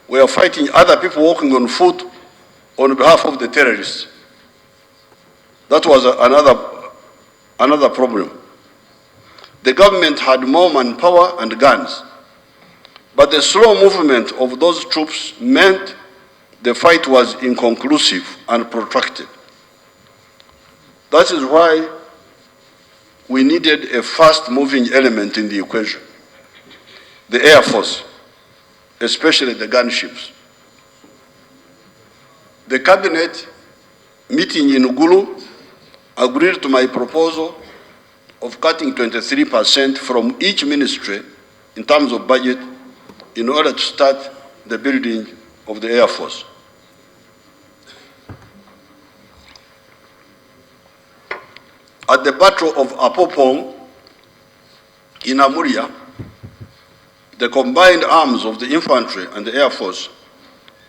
were fighting other people walking on foot on behalf of the terrorists. That was another problem. The government had more manpower and guns, but the slow movement of those troops meant the fight was inconclusive and protracted. That is why we needed a fast-moving element in the equation, the Air Force, especially the gunships. The cabinet meeting in Gulu agreed to my proposal of cutting 23% from each ministry in terms of budget in order to start the building of the Air Force. At the Battle of Apopong in Amuria, the combined arms of the infantry and the Air Force,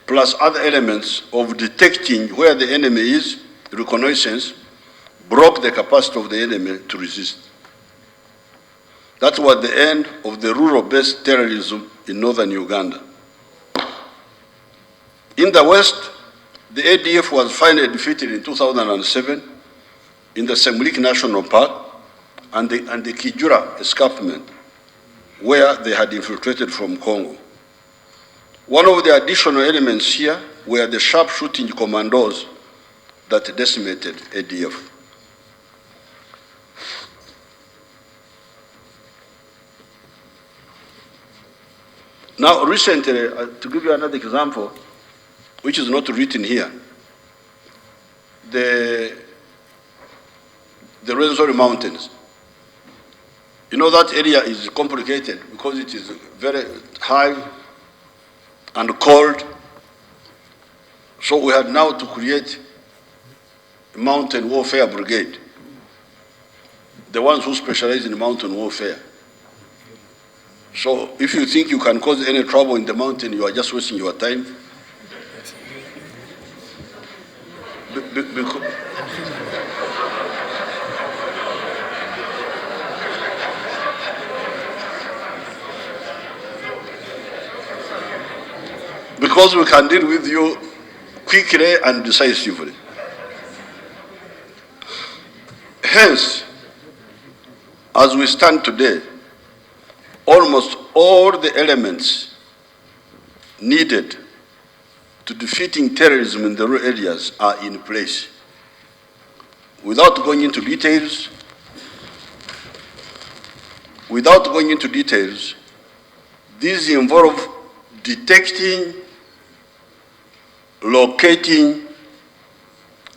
plus other elements of detecting where the enemy is, reconnaissance, broke the capacity of the enemy to resist. That was the end of the rural-based terrorism in northern Uganda. In the West, the ADF was finally defeated in 2007 in the Semlik National Park and the Kijura escarpment, where they had infiltrated from Congo. One of the additional elements here were the sharpshooting commandos that decimated ADF. Now, recently, to give you another example, which is not written here, the Rwenzori Mountains. You know that area is complicated because it is very high and cold. So we had now to create a mountain warfare brigade, the ones who specialize in mountain warfare. So if you think you can cause any trouble in the mountain, you are just wasting your time. Because we can deal with you quickly and decisively. Hence, as we stand today, almost all the elements needed to defeating terrorism in the rural areas are in place. Without going into details, these involve detecting, locating,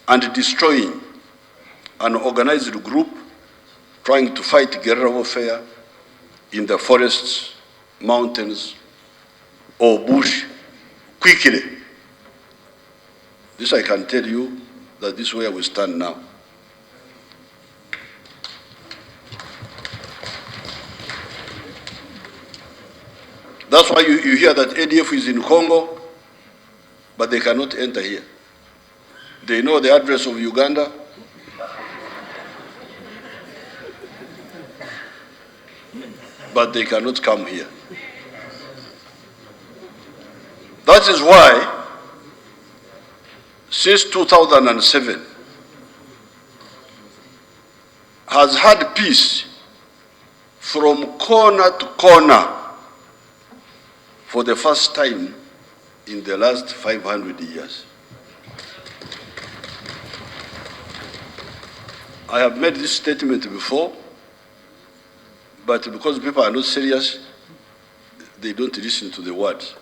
and destroying an organized group trying to fight guerrilla warfare in the forests, mountains, or bush quickly. This I can tell you that this is where we stand now. That's why you hear that ADF is in Congo, but they cannot enter here. They know the address of Uganda. But they cannot come here. That is why, since 2007, has had peace from corner to corner for the first time in the last 500 years. I have made this statement before, but because people are not serious, they don't listen to the words.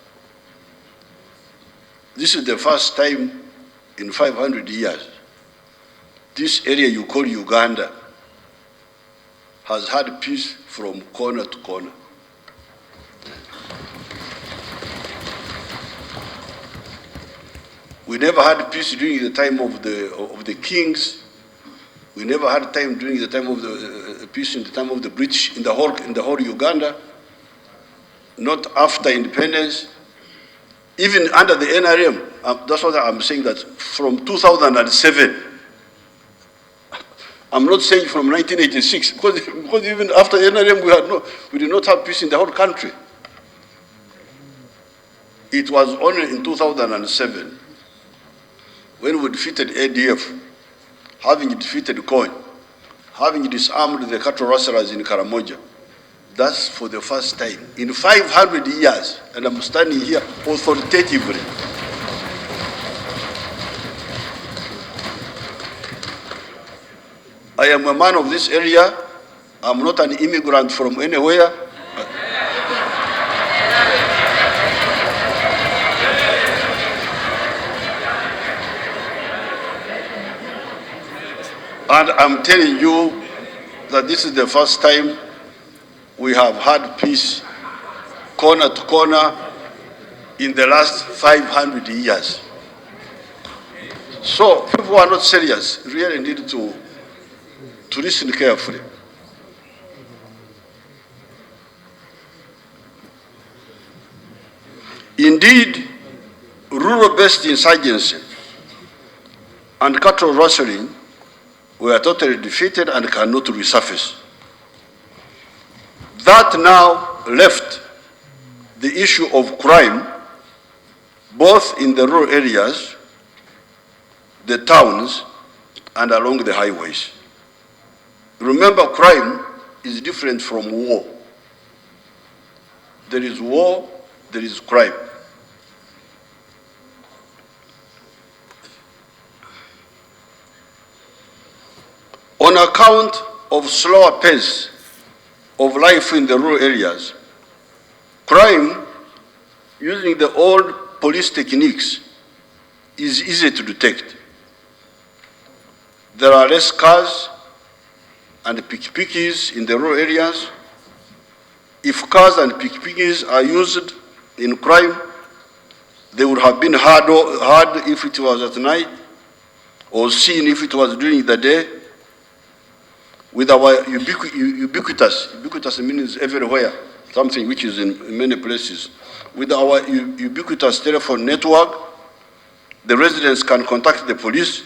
This is the first time in 500 years this area you call Uganda has had peace from corner to corner. We never had peace during the time of the kings. We never had time during the time of the peace in the time of the British in the whole Uganda. Not after independence. Even under the NRM, that's what I'm saying, that from 2007. I'm not saying from 1986, because even after NRM we did not have peace in the whole country. It was only in 2007 when we defeated ADF, having defeated COI, having disarmed the cattle rustlers in Karamoja. That's for the first time in 500 years, and I'm standing here authoritatively. I am a man of this area. I'm not an immigrant from anywhere. And I'm telling you that this is the first time we have had peace corner to corner in the last 500 years. So people who are not serious really need to listen carefully. Indeed, rural-based insurgency and cattle rustling were totally defeated and cannot resurface. That now left the issue of crime, both in the rural areas, the towns, and along the highways. Remember, crime is different from war. There is war, there is crime. On account of slower pace of life in the rural areas, crime using the old police techniques is easy to detect. There are less cars and pikipikis in the rural areas. If cars and pikipikis are used in crime, they would have been hard if it was at night, or seen if it was during the day. With our ubiquitous means everywhere, something which is in many places. With our ubiquitous telephone network, the residents can contact the police.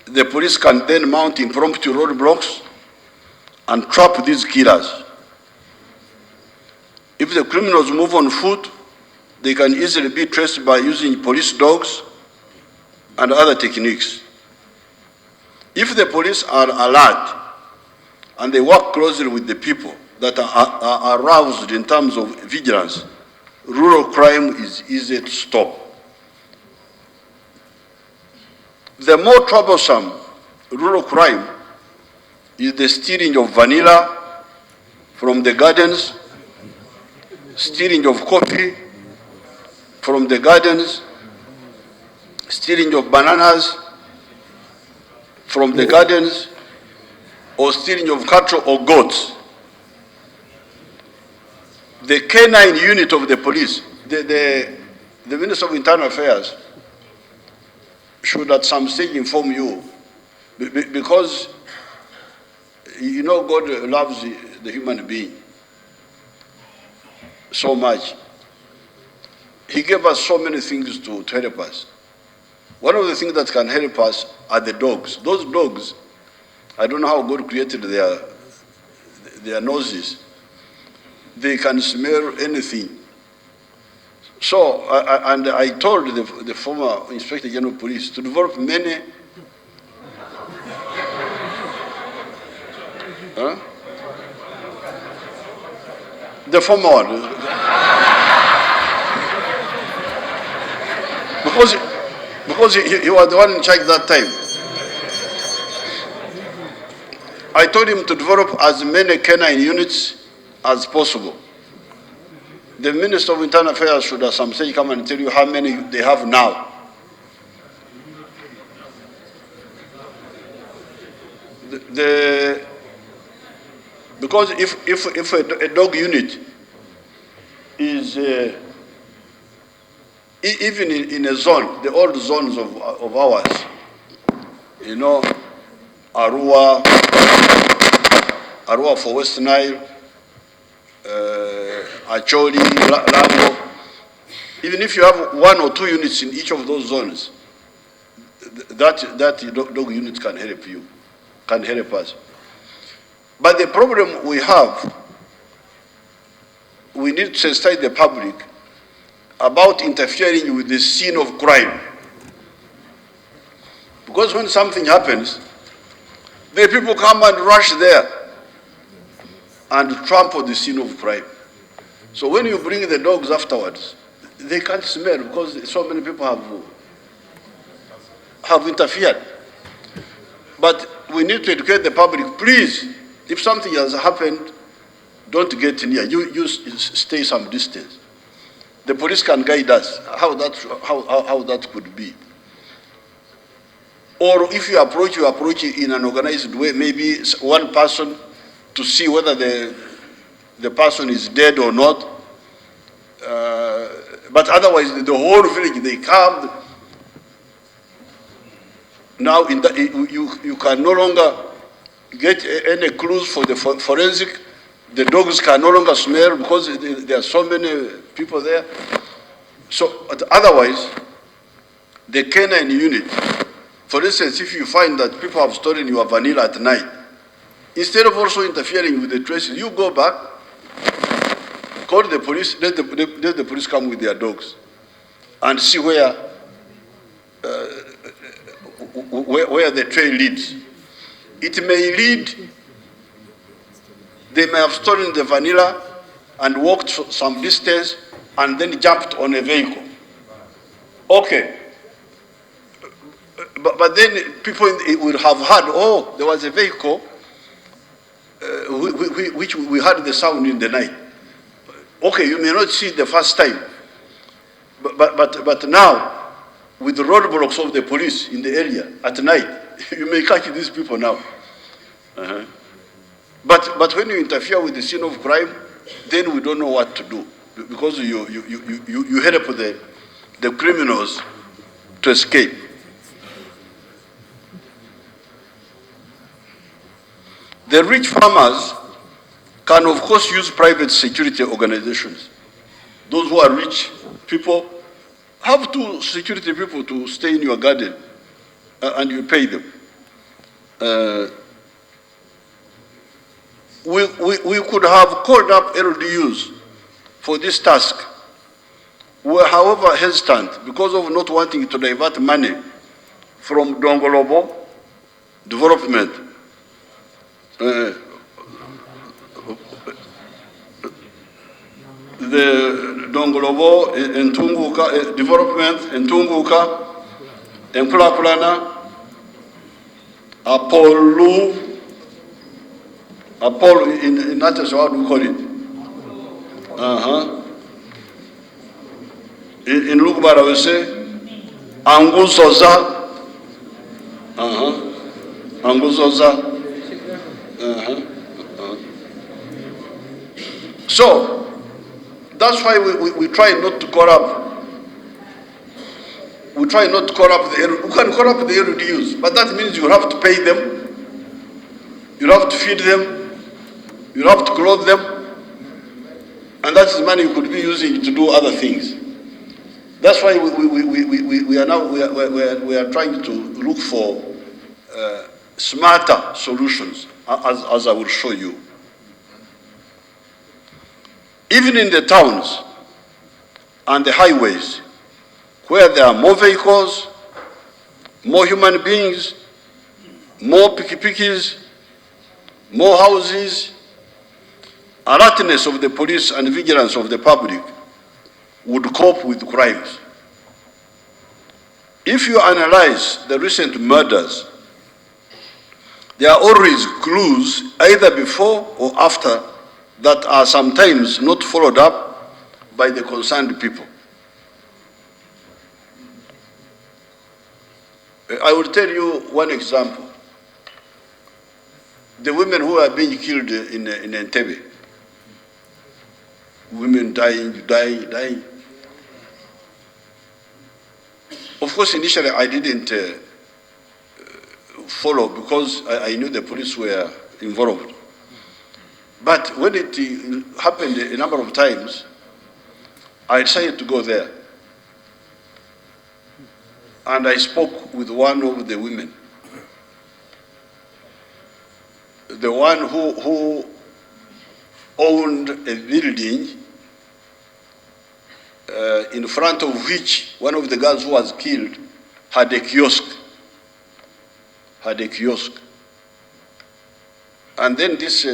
The police can then mount impromptu roadblocks and trap these killers. If the criminals move on foot, they can easily be traced by using police dogs and other techniques. If the police are alert and they work closely with the people that are aroused in terms of vigilance, rural crime is easy to stop. The more troublesome rural crime is the stealing of vanilla from the gardens, stealing of coffee from the gardens, stealing of bananas from the gardens, or stealing of cattle or goats. The canine unit of the police, the Minister of Internal Affairs should at some stage inform you, because you know God loves the human being so much. He gave us so many things to help us. One of the things that can help us are the dogs. Those dogs, I don't know how God created their noses. They can smell anything. So, I told the former Inspector General of Police to develop many the former one. Because he was the one in charge that time. I told him to develop as many canine units as possible. The Minister of Internal Affairs should at some stage come and tell you how many they have now. Because if a dog unit is even in a zone, the old zones of ours, you know, Arua for West Nile, Acholi, Lago, even if you have 1 or 2 units in each of those zones, that dog unit can help you, can help us. But the problem we have, we need to sensitize the public about interfering with the scene of crime. Because when something happens, the people come and rush there and trample the scene of crime. So when you bring the dogs afterwards, they can't smell because so many people have interfered. But we need to educate the public, please, if something has happened, don't get near. You stay some distance. The police can guide us how that could be. Or if you approach in an organized way, maybe one person to see whether the person is dead or not. But otherwise, the whole village, they come. Now you can no longer get any clues for the forensic. The dogs can no longer smell because there are so many people there. So otherwise, the canine unit, for instance, if you find that people have stolen your vanilla at night, instead of also interfering with the traces, you go back, call the police, let the police come with their dogs and see where the trail leads. It may lead, they may have stolen the vanilla and walked some distance and then jumped on a vehicle. Okay. But then people will have heard, oh, there was a vehicle which we heard the sound in the night. Okay, you may not see it the first time. But now, with the roadblocks of the police in the area at night, you may catch these people now. But when you interfere with the scene of crime, then we don't know what to do, because you help the criminals to escape. The rich farmers can, of course, use private security organizations. Those who are rich people have 2 security people to stay in your garden, and you pay them. We could have called up LDUs for this task. We were, however, hesitant because of not wanting to divert money from Dongolobo development. The Dongolobo, Ntunguka, development, Ntunguka, Nkulakulana, Apollo, in that is what we call it. In Lukubara we say, Anguzoza, Anguzoza. So, that's why we try not to corrupt. We try not to corrupt the, we can corrupt the LDUs, but that means you have to pay them, you have to feed them, you have to clothe them, and that's the money you could be using to do other things. That's why we are now we are trying to look for smarter solutions, as I will show you. Even in the towns and the highways, where there are more vehicles, more human beings, more pikipikis, more houses, alertness of the police and vigilance of the public would cope with crimes. If you analyze the recent murders, there are always clues either before or after that are sometimes not followed up by the concerned people. I will tell you one example. The women who are being killed in Entebbe. Women dying. Of course, initially I didn't follow because I knew the police were involved. But when it happened a number of times, I decided to go there. And I spoke with one of the women. The one who owned a building in front of which one of the girls who was killed had a kiosk. And then these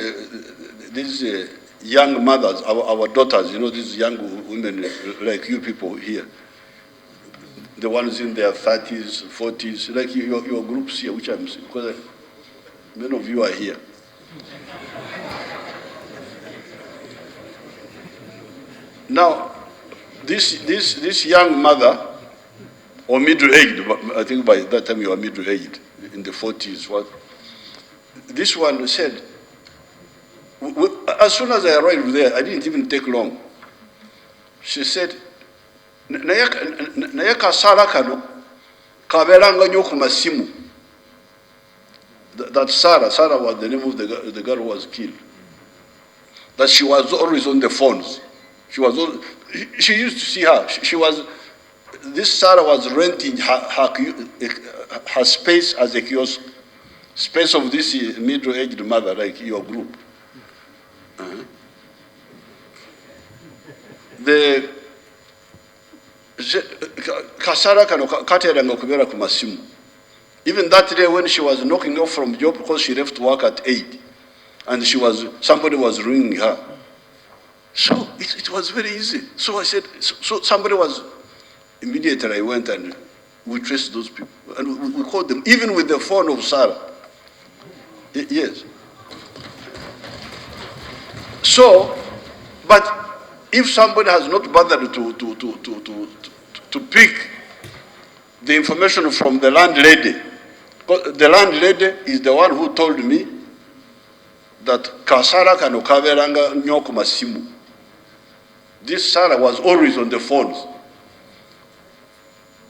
young mothers, our daughters, you know, these young women like you people here, the ones in their 30s, 40s, like your groups here, which I'm seeing, because many of you are here. Now, this young mother, or middle-aged, I think by that time you are middle-aged, in the 40s, what? This one said, as soon as I arrived there, I didn't even take long. She said, naye kasala kano kaberanga nyo ku masimu. That Sarah was the name of the girl who was killed. That she was always on the phones. She used to see her. This Sarah was renting her space as a kiosk, space of this middle-aged mother like your group. The kasara kano kateranga kubera ku masimu. Even that day when she was knocking off from job because she left work at 8, and somebody was ringing her. So it was very easy. So I said, so somebody was, immediately I went and we traced those people. And we called them, even with the phone of Sarah. Yes. So, but if somebody has not bothered to pick the information from the landlady, the landlady is the one who told me that kasara kano kaberanga nyoku masimu. This Sarah was always on the phones.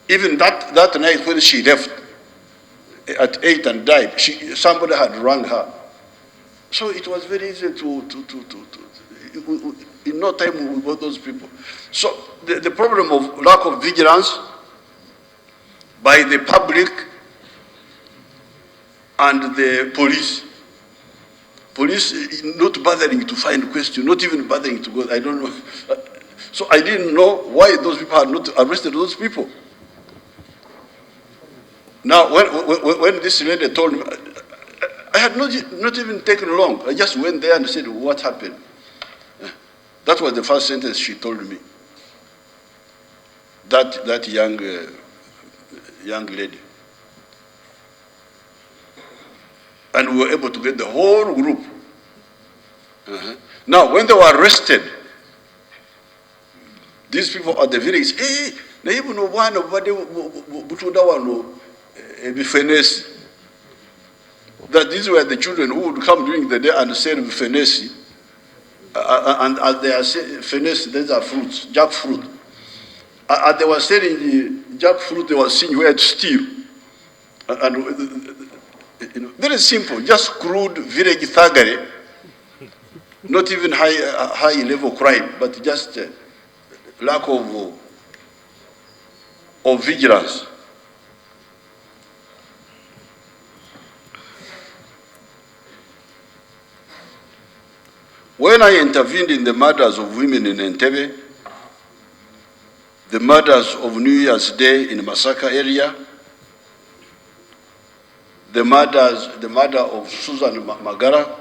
Even that night when she left at 8 and died, somebody had rang her. So it was very easy in no time we got those people. So the problem of lack of vigilance by the public and the police not bothering to find questions, not even bothering to go, I don't know. So I didn't know why those people had not arrested those people. Now, when this lady told me, I had not even taken long. I just went there and said, what happened? That was the first sentence she told me. That young lady. And we were able to get the whole group. Now, when they were arrested, these people at the village, hey, na even no one nobody butunda wano bifenesi. That these were the children who would come during the day and sell bifenesi. And as they are saying, fenesi, these are fruits, jackfruit. As they were selling the jackfruit, they were seeing where to steal. And very simple, just crude village thuggery, not even high level crime, but just lack of vigilance. When I intervened in the murders of women in Entebbe, the murders of New Year's Day in Masaka area, the murder of Susan Magara,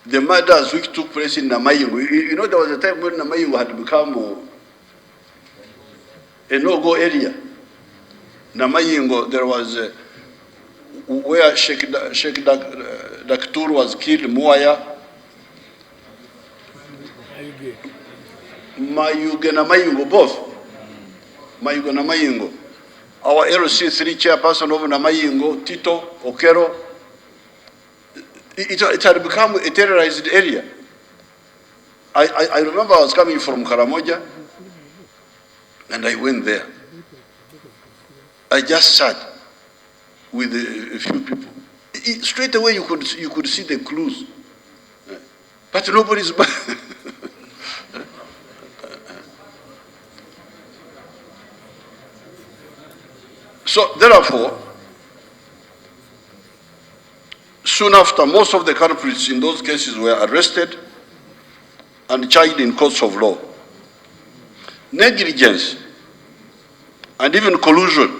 the murders which took place in Namayingo. You know, there was a time when Namayingo had become a no-go area. Namayingo, there was where Sheikh Daktur was killed, Muaya, Mayuge na Mayingo, both. Mayuge na Mayingo. Our LC3 chairperson of Namayingo, Tito Okero, it had become a terrorized area. I remember I was coming from Karamoja, and I went there. I just sat with a few people. Straight away you could see the clues, but nobody's. So therefore, soon after, most of the culprits in those cases were arrested and charged in courts of law. Negligence and even collusion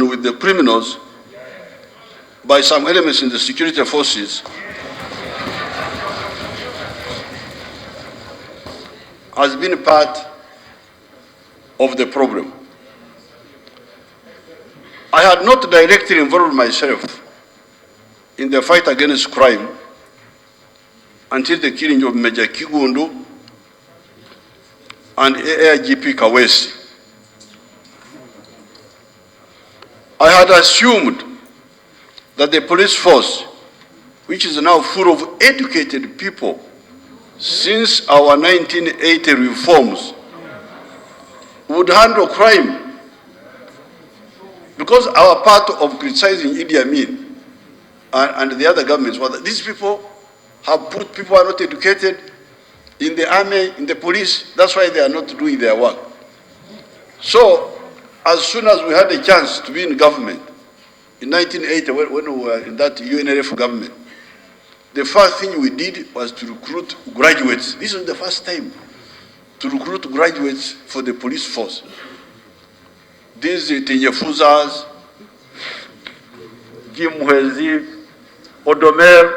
with the criminals by some elements in the security forces has been part of the problem. I had not directly involved myself in the fight against crime until the killing of Major Kigundu and AIGP Kawesi. I had assumed that the police force, which is now full of educated people, since our 1980 reforms, would handle crime, because our part of criticizing Idi Amin and the other governments was that these people have put people who are not educated in the army, in the police. That's why they are not doing their work. So, as soon as we had a chance to be in government, in 1980, when we were in that UNRF government, the first thing we did was to recruit graduates. This was the first time to recruit graduates for the police force. These Tinyefuzas, Jim Mwezi, Odomer,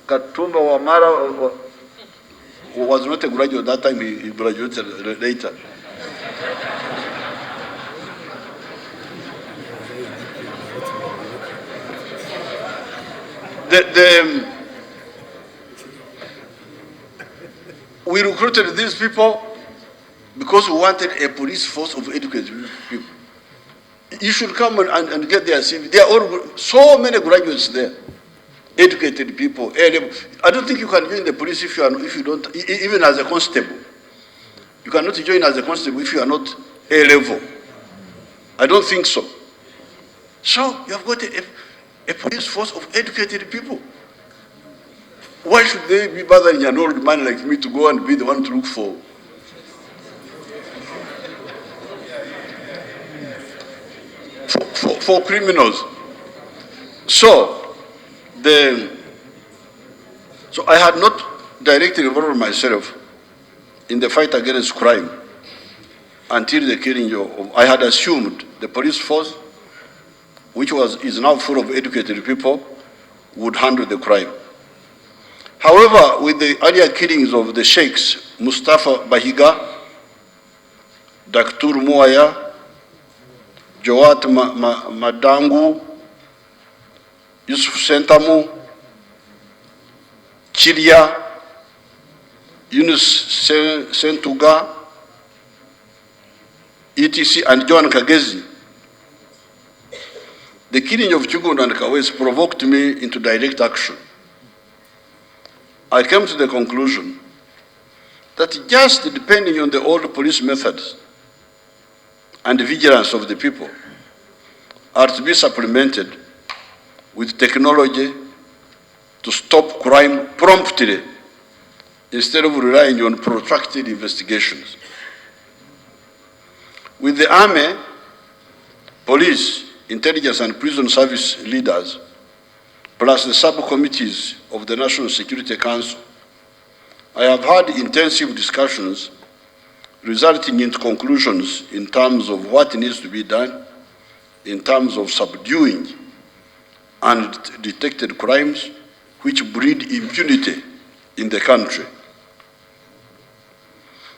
Katumba Wamara was not a graduate at that time, he graduated later. We recruited these people because we wanted a police force of educated people. You should come and get their CV. There are all, so many graduates there, educated people. I don't think you can join the police if you don't, even as a constable. You cannot join as a constable if you are not A level. I don't think so. So you have got a police force of educated people. Why should they be bothering an old man like me to go and be the one to look for criminals? So I had not directly involved myself in the fight against crime until the killing of, I had assumed the police force, which is now full of educated people, would handle the crime. However, with the earlier killings of the sheikhs, Mustafa Bahiga, Dr. Muaya, Jawat Madangu, Yusuf Sentamu, Chiria, Yunus Sentuga, etc., and John Kagezi, the killing of Chugund and Kawes provoked me into direct action. I came to the conclusion that just depending on the old police methods and the vigilance of the people are to be supplemented with technology to stop crime promptly instead of relying on protracted investigations. With the army, police, intelligence and prison service leaders, plus the subcommittees of the National Security Council, I have had intensive discussions resulting in conclusions in terms of what needs to be done, in terms of subduing undetected crimes which breed impunity in the country.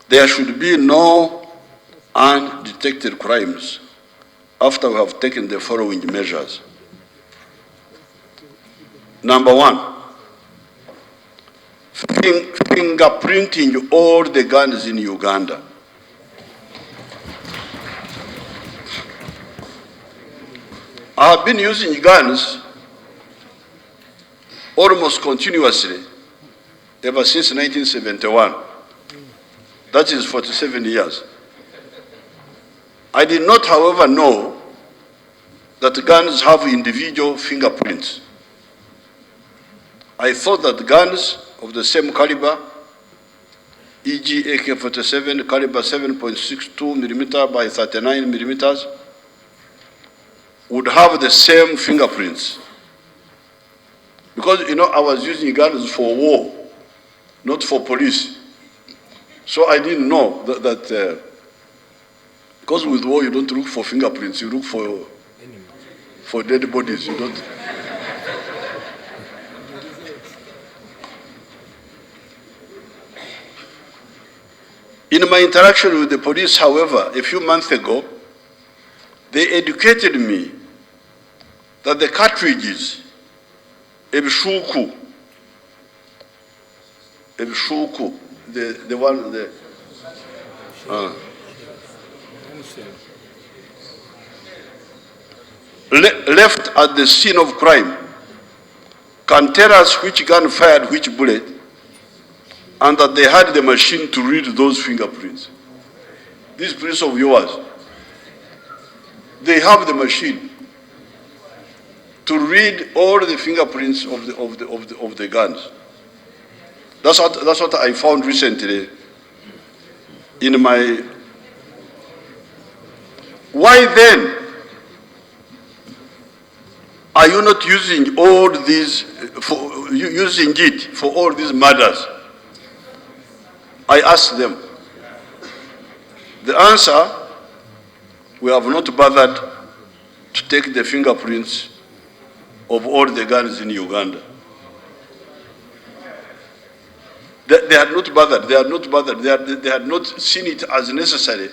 There should be no undetected crimes after we have taken the following measures. Number one, fingerprinting all the guns in Uganda. I have been using guns almost continuously ever since 1971. That is 47 years. I did not, however, know that guns have individual fingerprints. I thought that guns of the same caliber, e.g. AK-47 caliber 7.62 millimeter by 39 millimeters, would have the same fingerprints. Because, I was using guns for war, not for police. So I didn't know that because with war you don't look for fingerprints, you look for dead bodies. You don't. In my interaction with the police, however, a few months ago, they educated me that the cartridges, Ebshuku, the one, left at the scene of crime can tell us which gun fired which bullet, and that they had the machine to read those fingerprints. These police of yours, they have the machine to read all the fingerprints of the guns. That's what I found recently in my. Why then are you not using all these using it for all these murders? I asked them. The answer: we have not bothered to take the fingerprints of all the guns in Uganda. They had not bothered. They had not seen it as necessary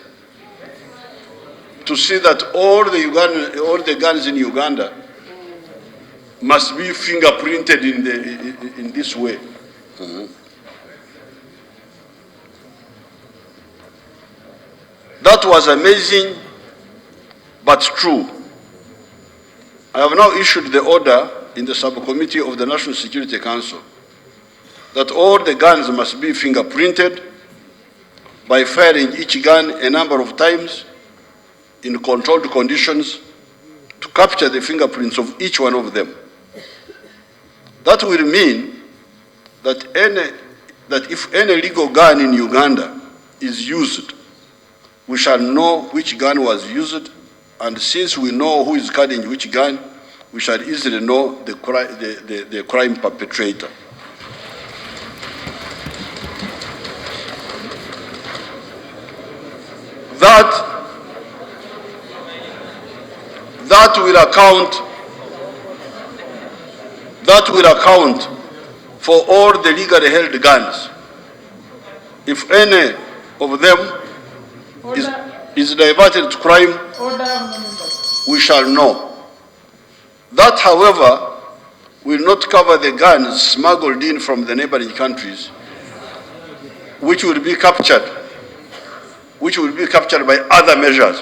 to see that all the guns in Uganda must be fingerprinted in this way. That was amazing, but true. I have now issued the order in the subcommittee of the National Security Council that all the guns must be fingerprinted by firing each gun a number of times in controlled conditions to capture the fingerprints of each one of them. That will mean that if any legal gun in Uganda is used, we shall know which gun was used, and since we know who is carrying which gun, we shall easily know the crime perpetrator. that will account for all the legally held guns. If any of them is diverted to crime, we shall know. That, however, will not cover the guns smuggled in from the neighboring countries, which will be captured by other measures.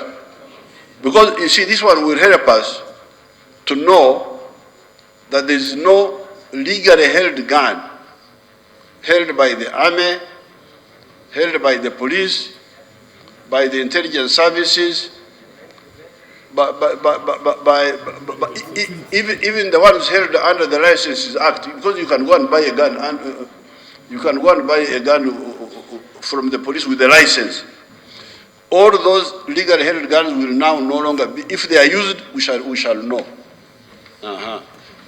Because, you see, this one will help us to know that there is no legally held gun held by the army, held by the police, by the intelligence services, even the ones held under the Licenses Act, because you can go and buy a gun, and you can go and buy a gun from the police with a license. All those legally held guns will now no longer be. If they are used, we shall know.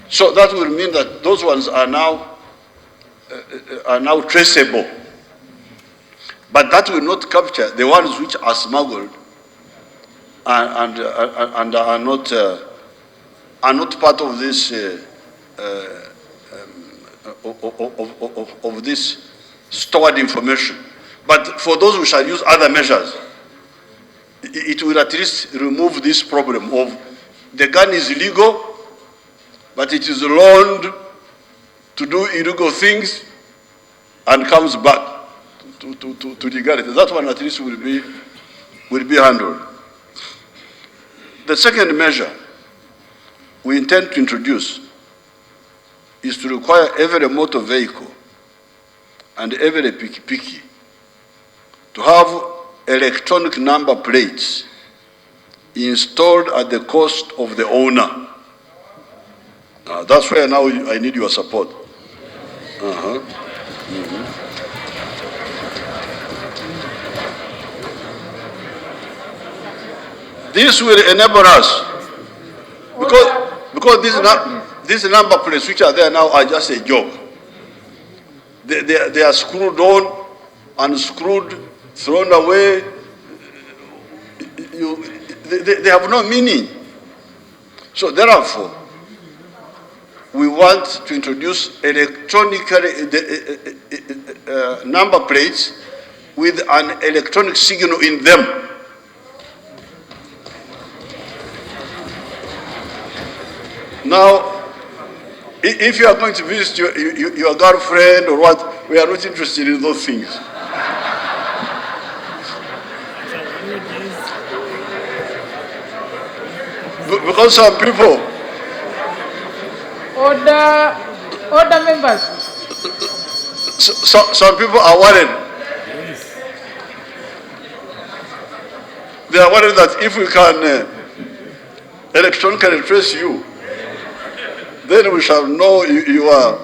So that will mean that those ones are now traceable. But that will not capture the ones which are smuggled and are not part of this of this stored information. But for those who shall use other measures, it will at least remove this problem of the gun is illegal, but it is loaned to do illegal things and comes back to legality. That one at least will be handled. The second measure we intend to introduce is to require every motor vehicle and every piki-piki to have electronic number plates installed at the cost of the owner. That's where now I need your support. This will enable us, because these number plates which are there now are just a joke. They are screwed on, unscrewed, thrown away. They have no meaning. So therefore, we want to introduce electronic number plates with an electronic signal in them. Now, if you are going to visit your girlfriend or what, we are not interested in those things. Because some people... Order members. Some people are worried. They are worried that if we can electronically trace you, then we shall know you are.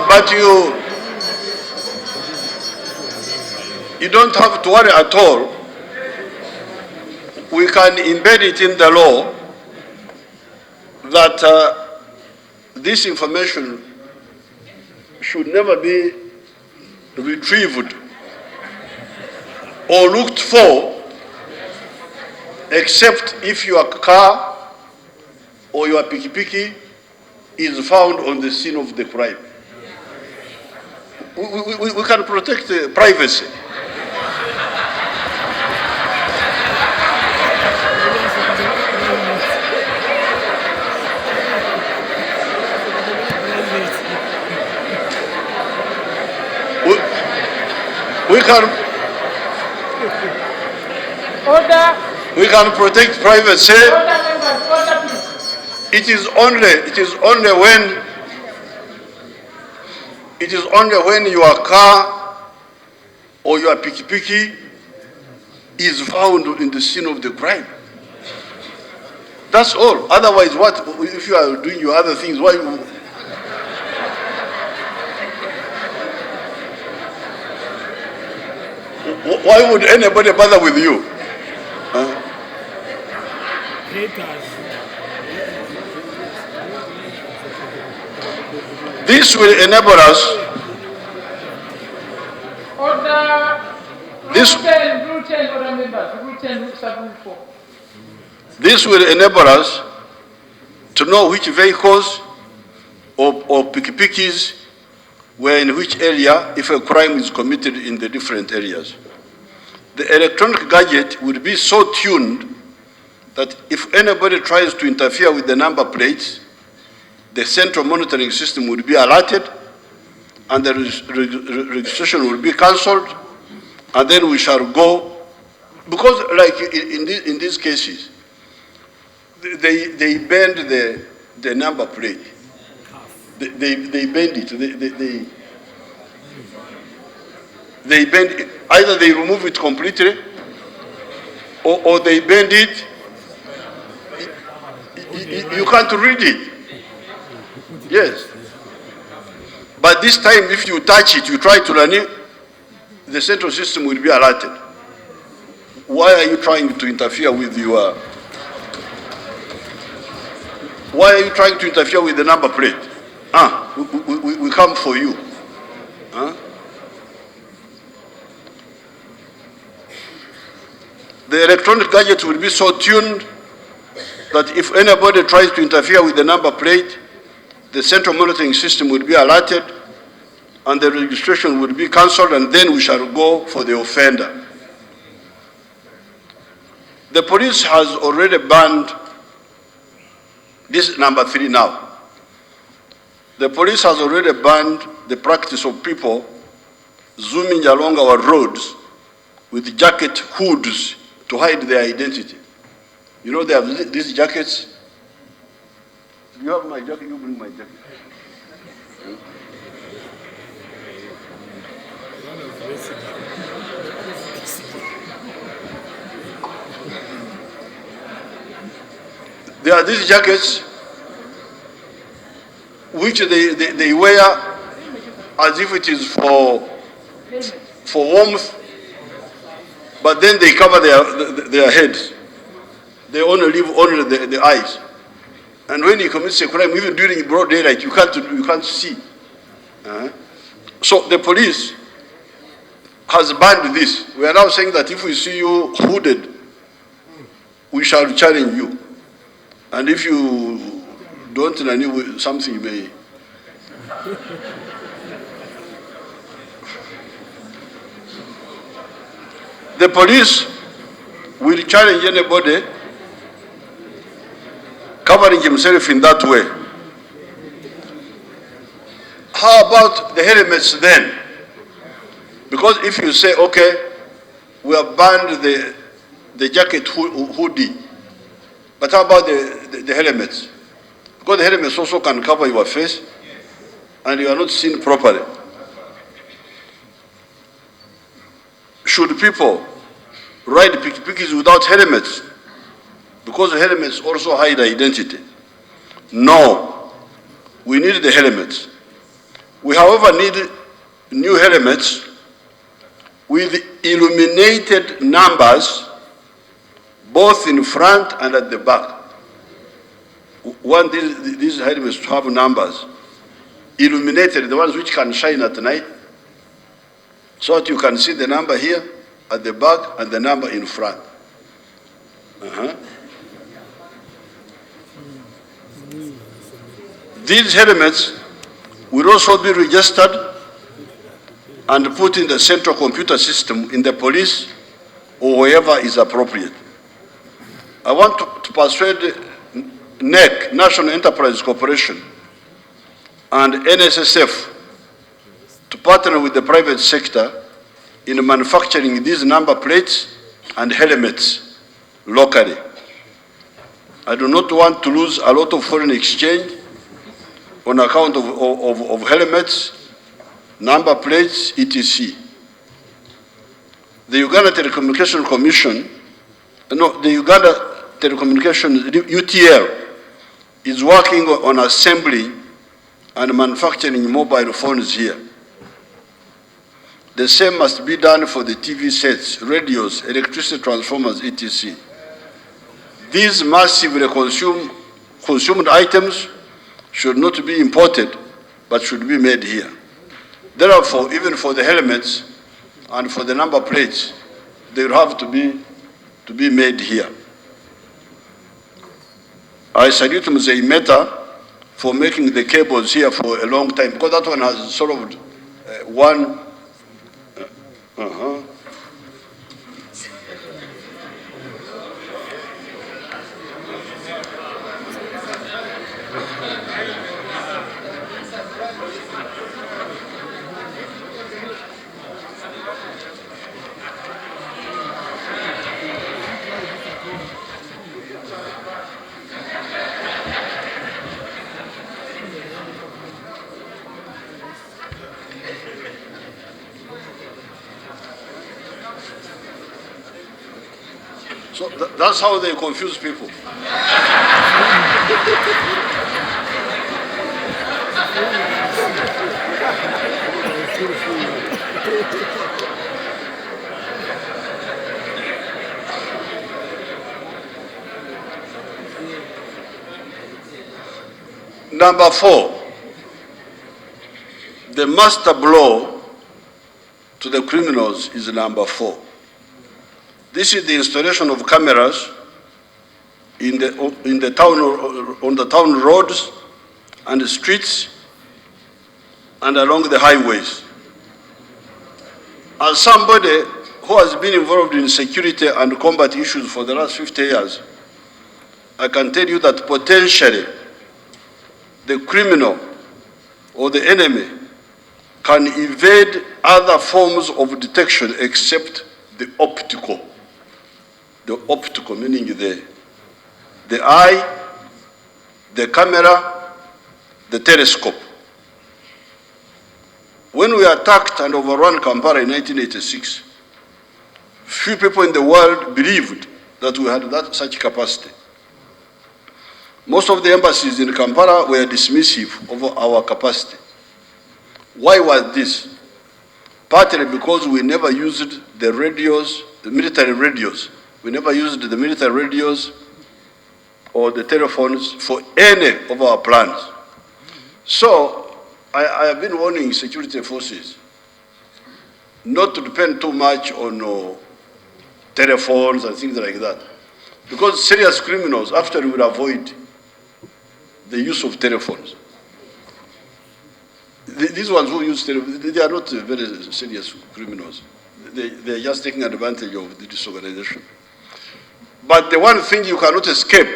But you don't have to worry at all. We can embed it in the law that this information should never be retrieved or looked for except if your car or your piki-piki is found on the scene of the crime. We can protect privacy. We can protect privacy. It is only when your car or your piki-piki is found in the scene of the crime. That's all. Otherwise, what if you are doing your other things? Why? Why would anybody bother with you? This will enable us. This will enable us to know which vehicles or pikipikis were in which area if a crime is committed in the different areas. The electronic gadget will be so tuned that if anybody tries to interfere with the number plates, the central monitoring system will be alerted and the registration will be cancelled, and then we shall go, because like in these cases, they bend the number plate. They bend it. They bend it. Either they remove it completely or they bend it. You can't read it. Yes. But this time, if you touch it, you try to run it, the central system will be alerted. Why are you trying to interfere with your... Why are you trying to interfere with the number plate? We come for you. The electronic gadget will be so tuned that if anybody tries to interfere with the number plate, the central monitoring system will be alerted and the registration will be cancelled, and then we shall go for the offender. The police has already banned, this is number 3 now. The police has already banned the practice of people zooming along our roads with jacket hoods to hide their identity. You know, they have these jackets. You have my jacket, you bring my jacket. There are these jackets which they wear as if it is for warmth, but then they cover their heads. They only leave only the eyes. And when he commits a crime, even during broad daylight, you can't see. So the police has banned this. We are now saying that if we see you hooded, we shall challenge you. And if you don't know something, you may. The police will challenge anybody covering himself in that way. How about the helmets then? Because if you say, okay, we have banned the jacket hoodie, but how about the helmets? Because the helmets also can cover your face and you are not seen properly. Should people ride pikipikis without helmets? Because the helmets also hide identity. No, we need the helmets. We, however, need new helmets with illuminated numbers both in front and at the back. Want these helmets to have numbers illuminated, the ones which can shine at night, so that you can see the number here at the back and the number in front. These helmets will also be registered and put in the central computer system in the police or wherever is appropriate. I want to persuade NEC, National Enterprise Corporation, and NSSF to partner with the private sector in manufacturing these number plates and helmets locally. I do not want to lose a lot of foreign exchange on account of helmets, number plates, etc. The Uganda Telecommunication Commission, no, the Uganda Telecommunications, UTL, is working on assembling and manufacturing mobile phones here. The same must be done for the TV sets, radios, electricity transformers, etc. These massively consumed items should not be imported, but should be made here. Therefore, even for the helmets and for the number plates, they will have to be made here. I salute Mzee Meta for making the cables here for a long time, because that one has solved one. So that's how they confuse people. Number 4, the master blow to the criminals is number 4. This is the installation of cameras in the town, on the town roads and the streets and along the highways. As somebody who has been involved in security and combat issues for the last 50 years, I can tell you that potentially the criminal or the enemy can evade other forms of detection except the optical. The optical, meaning the eye, the camera, the telescope. When we attacked and overran Kampala in 1986, few people in the world believed that we had such capacity. Most of the embassies in Kampala were dismissive of our capacity. Why was this? Partly because we never used the radios, the military radios. We never used the military radios or the telephones for any of our plans. So I have been warning security forces not to depend too much on telephones and things like that. Because serious criminals actually will avoid the use of telephones. These ones who use telephones, they are not very serious criminals. They are just taking advantage of the disorganization. But the one thing you cannot escape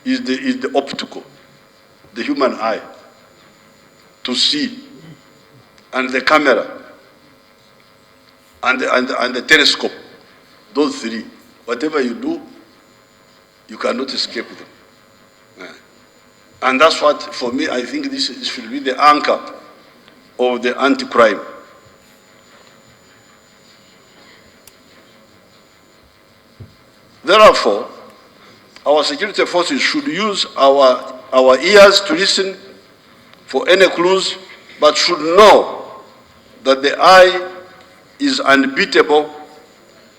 is the optical, the human eye, to see, and the camera, and the telescope. Those three, whatever you do, you cannot escape them. And that's what, for me, I think this should be the anchor of the anti-crime. Therefore, our security forces should use our ears to listen for any clues, but should know that the eye is unbeatable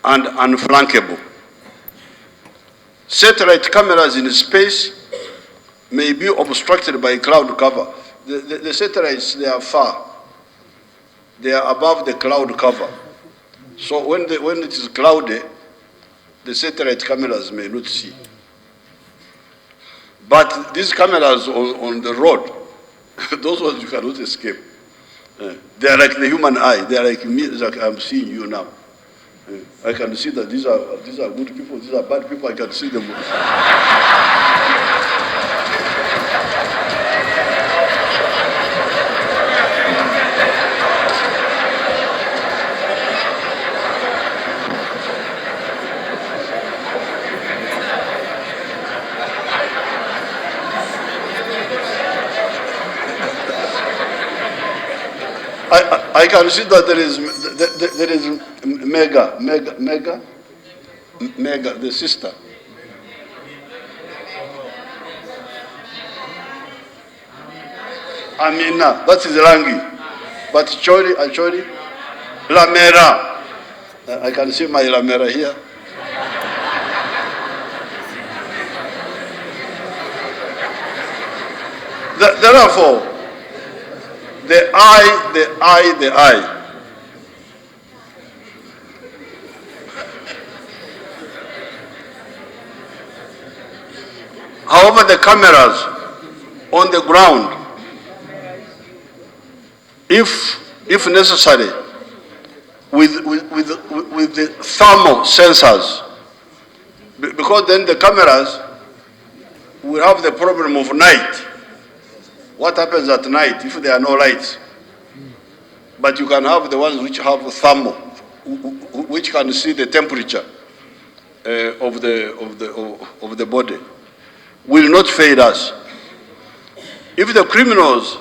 and unflankable. Satellite cameras in space may be obstructed by cloud cover. The satellites, they are far. They are above the cloud cover. So when it is cloudy, the satellite cameras may not see. But these cameras on the road, those ones you cannot escape. They are like the human eye. They are like me, like I'm seeing you now. I can see that these are good people, these are bad people, I can see them. I can see that there is Mega, the sister. Amina, that is Rangi. But Acholi, Lamera. I can see my Lamera here. Therefore, the eye. However, the cameras on the ground, if necessary, with the thermal sensors, because then the cameras will have the problem of night. What happens at night if there are no lights? But you can have the ones which have thermal, which can see the temperature of the body, will not fail us. If the criminals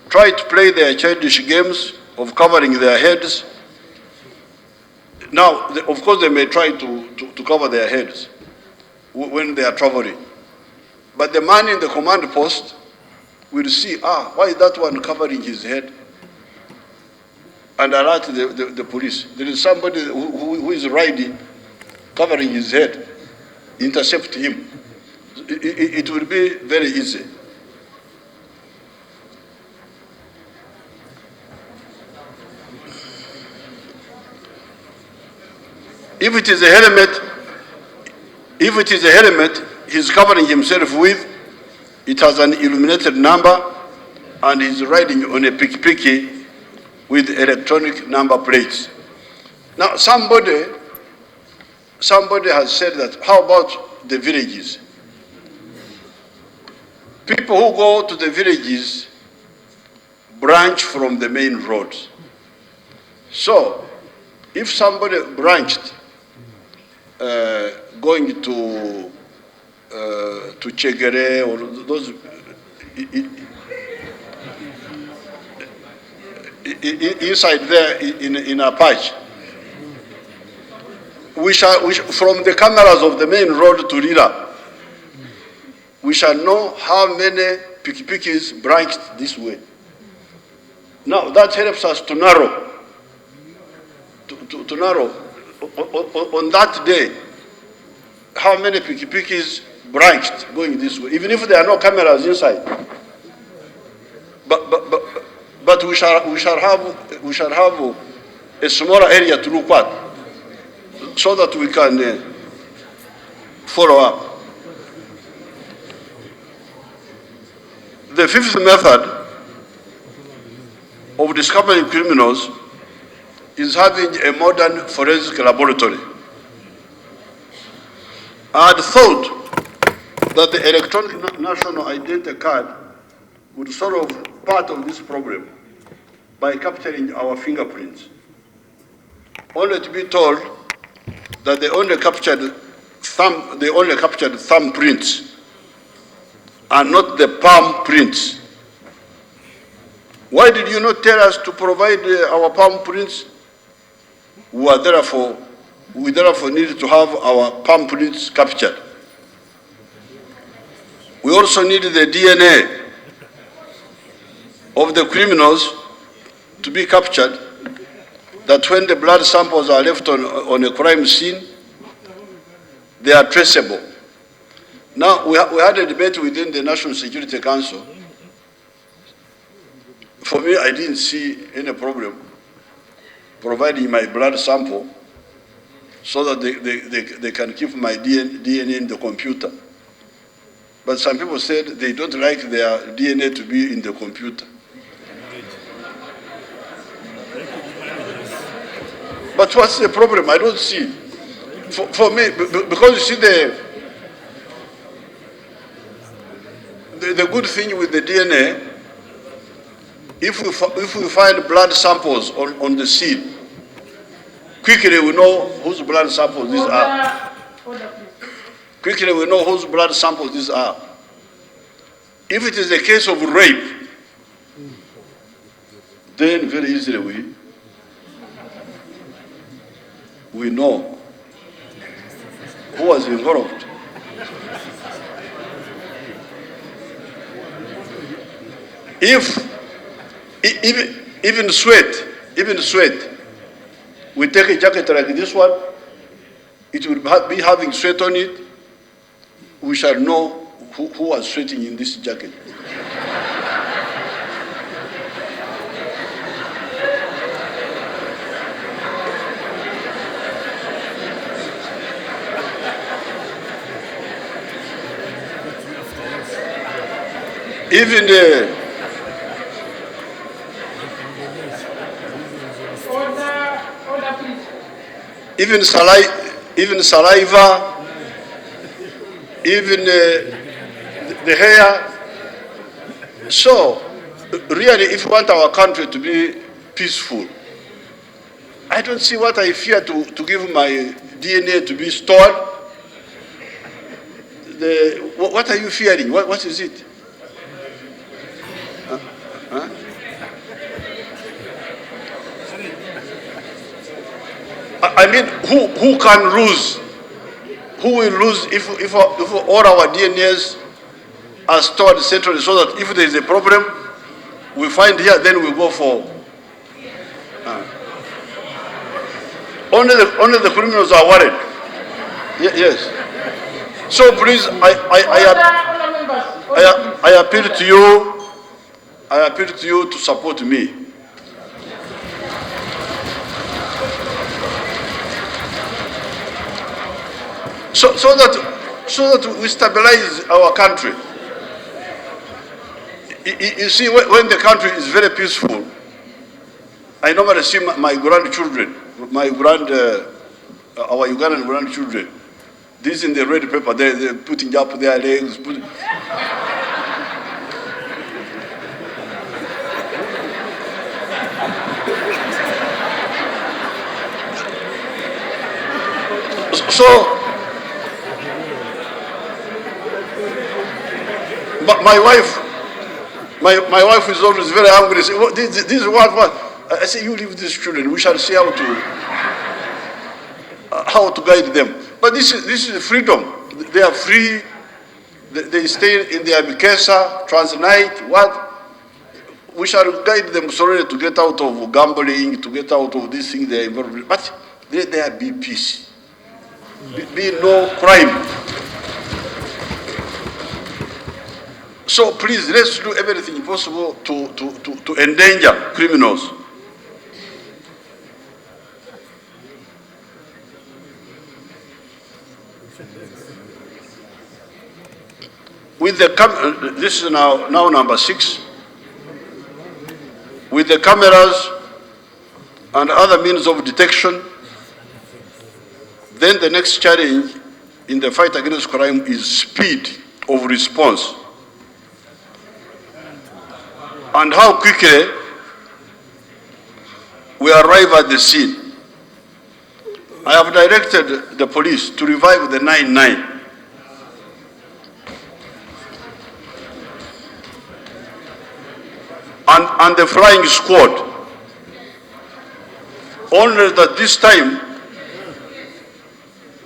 try to play their childish games of covering their heads, now, of course, they may try to cover their heads when they are traveling. But the man in the command post will see, why is that one covering his head? And alert the police. There is somebody who is riding, covering his head, intercept him. It will be very easy. If it is a helmet, he's covering himself with, it has an illuminated number, and he's riding on a picky with electronic number plates. Now, somebody has said that, how about the villages? People who go to the villages branch from the main roads. So, if somebody branched going to Chegere or those inside there in a patch, we shall from the cameras of the main road to Lira, we shall know how many pikipikis branched this way. Now that helps us to narrow, to narrow on that day how many pikipikis branched going this way, even if there are no cameras inside. But we shall have a smaller area to look at, so that we can follow up. The fifth method of discovering criminals is having a modern forensic laboratory. I had thought that the electronic national identity card would solve part of this problem by capturing our fingerprints, only to be told that they only captured thumbprints and not the palm prints. Why did you not tell us to provide our palm prints? We therefore need to have our palm prints captured. We also need the DNA of the criminals to be captured, that when the blood samples are left on a crime scene, they are traceable. Now, we had a debate within the National Security Council. For me, I didn't see any problem providing my blood sample so that they can keep my DNA in the computer. But some people said they don't like their DNA to be in the computer. But what's the problem? I don't see. For me, because you see the good thing with the DNA, if we find blood samples on the scene, quickly we know whose blood samples these are. Quickly we know whose blood samples these are. If it is a case of rape, then very easily we know who was involved. If Even sweat, we take a jacket like this one, it will be having sweat on it, we shall know who was sweating in this jacket. Even Order, please. even saliva, even the hair. So, really, if we want our country to be peaceful, I don't see what I fear to give my DNA to be stored. What are you fearing? What is it? Huh? I mean, who can lose? Who will lose if all our DNAs are stored centrally, so that if there is a problem, we find here, then we go for. Only the criminals are worried. Yes. So please, I appeal to you. I appeal to you to support me. So that we stabilize our country. You see, when the country is very peaceful, I normally see my grandchildren, our Ugandan grandchildren. This in the red paper, they're putting up their legs. So, my wife is always very angry. Say, this is what? I say, you leave these children. We shall see how to guide them. But this is freedom. They are free. They stay in their Mikesa, Transnight. What? We shall guide them slowly to get out of gambling, to get out of this thing they are involved in. But there be peace. Be no crime. So please, let's do everything possible to endanger criminals. With the this is now number 6. With the cameras and other means of detection, then the next challenge in the fight against crime is speed of response. And how quickly we arrive at the scene. I have directed the police to revive the 9-9. And the flying squad. Only that this time,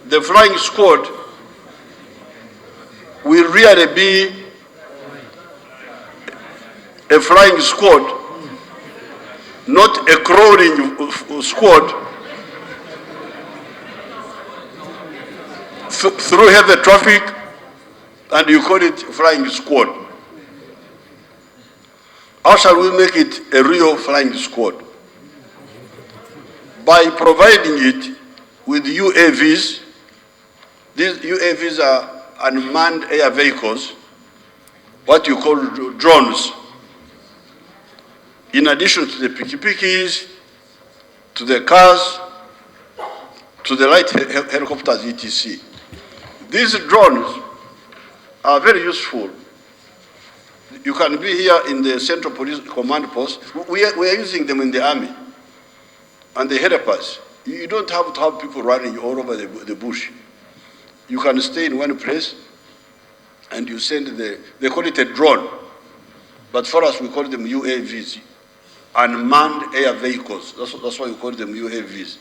the flying squad will really be a flying squad, not a crawling squad through heavy traffic, and you call it flying squad. How shall we make it a real flying squad? By providing it with UAVs. These UAVs are unmanned air vehicles, what you call drones. In addition to the pikipikis, to the cars, to the light helicopters, etc. These drones are very useful. You can be here in the Central Police Command Post. We are using them in the army, and they help us. You don't have to have people running all over the bush. You can stay in one place, and you send they call it a drone, but for us we call them UAVs, unmanned air vehicles. That's why we call them UAVs.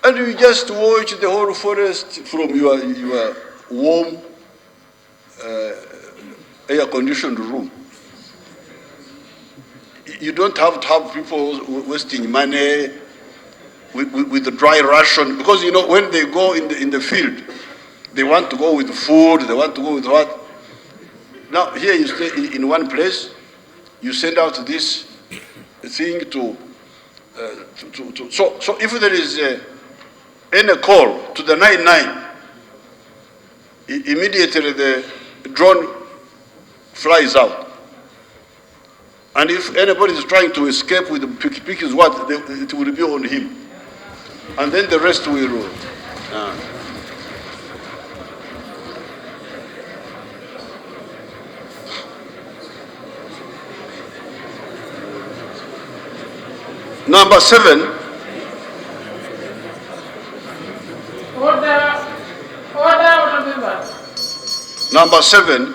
And you just watch the whole forest from your warm, air-conditioned room. You don't have to have people wasting money with the dry ration, because you know when they go in the field, they want to go with food, they want to go with what? Now here you stay in one place, you send out this thing so if there is any call to the 99, immediately the drone flies out. And if anybody is trying to escape with the pick is what, it will be on him. And then the rest will. Number 7. Order, members. Number 7.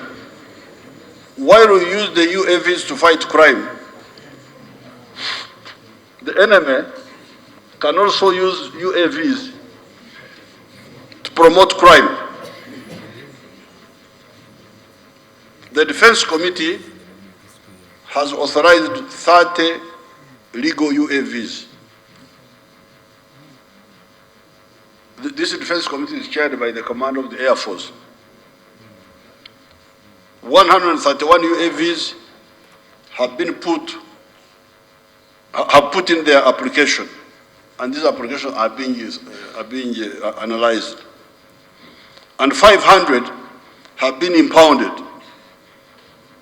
While we use the UAVs to fight crime, the enemy can also use UAVs to promote crime. The Defense Committee has authorized 30 legal UAVs. This Defense Committee is chaired by the Commander of the Air Force. 131 UAVs have put in their application, and these applications are being analyzed. And 500 have been impounded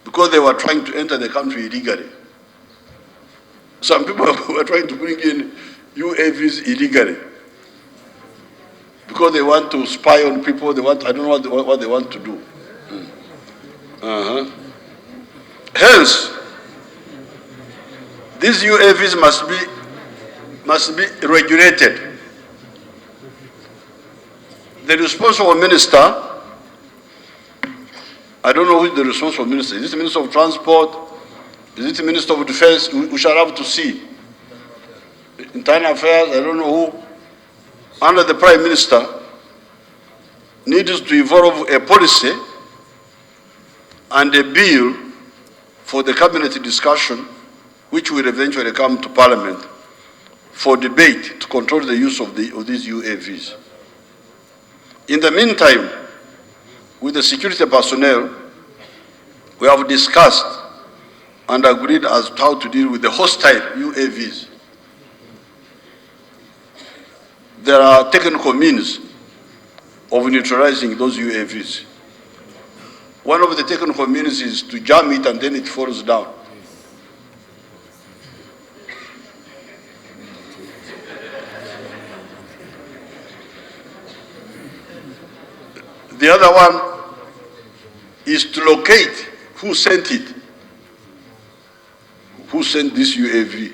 because they were trying to enter the country illegally. Some people were trying to bring in UAVs illegally because they want to spy on people. I don't know what they want to do. Hence, these UAVs must be regulated. The responsible minister, I don't know who is the responsible minister. Is it the Minister of Transport? Is it the Minister of Defense? We shall have to see. Internal Affairs, I don't know who. Under the Prime Minister, needs to evolve a policy and a bill for the cabinet discussion, which will eventually come to Parliament for debate to control the use of these UAVs. In the meantime, with the security personnel, we have discussed and agreed as to how to deal with the hostile UAVs. There are technical means of neutralizing those UAVs. One of the technical means is to jam it and then it falls down. The other one is to locate who sent it. Who sent this UAV?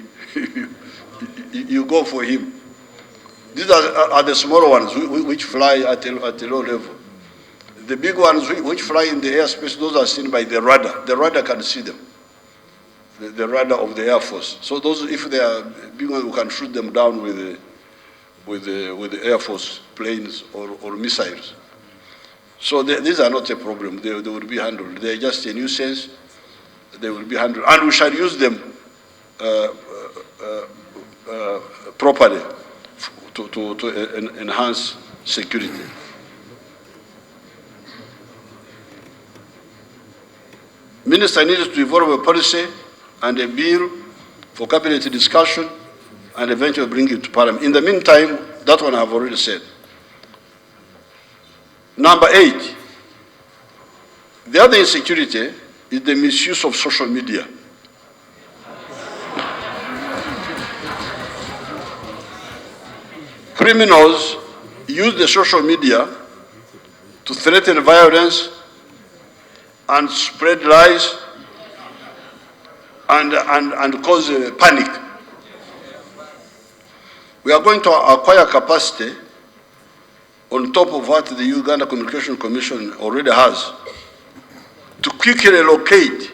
You go for him. These are the smaller ones which fly at a low level. The big ones which fly in the airspace, those are seen by the radar. The radar can see them. The radar of the Air Force. So those, if they are big ones, we can shoot them down with the Air Force planes or missiles. So these are not a problem. They will be handled. They are just a nuisance. They will be handled, and we shall use them properly to enhance security. Minister needs to evolve a policy and a bill for cabinet discussion and eventually bring it to Parliament. In the meantime, that one I have already said. Number 8, the other insecurity is the misuse of social media. Criminals use the social media to threaten violence and spread lies and cause panic. We are going to acquire capacity on top of what the Uganda Communication Commission already has to quickly locate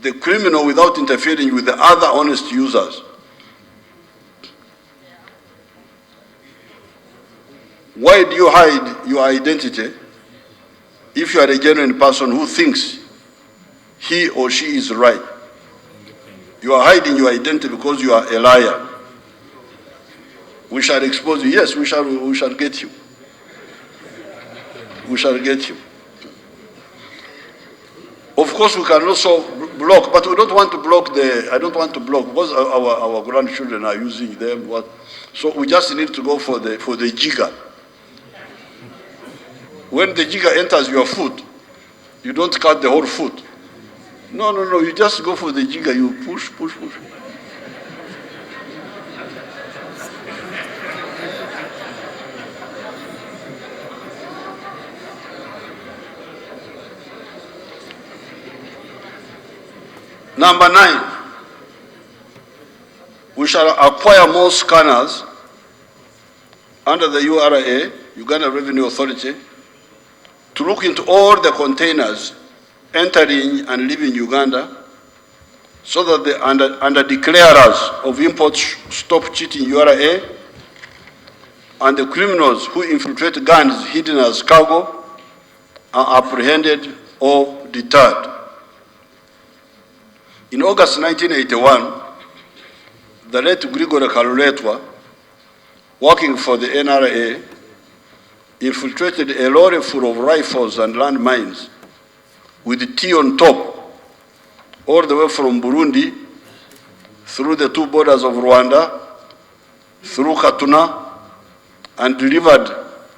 the criminal without interfering with the other honest users. Why do you hide your identity if you are a genuine person who thinks he or she is right? You are hiding your identity because you are a liar. We shall expose you. Yes, we shall get you. We shall get you. Of course, we can also block, but we don't want to block I don't want to block because our grandchildren are using them. So we just need to go for the jigger. When the jigger enters your foot, you don't cut the whole foot. No, you just go for the jigger, you push. Number 9, we shall acquire more scanners under the URA, Uganda Revenue Authority, to look into all the containers entering and leaving Uganda so that the under declarers of imports stop cheating URA and the criminals who infiltrate guns hidden as cargo are apprehended or deterred. In August 1981, the late Grigore Kaluletwa, working for the NRA, infiltrated a lorry full of rifles and landmines with T on top, all the way from Burundi, through the 2 borders of Rwanda, through Katuna, and delivered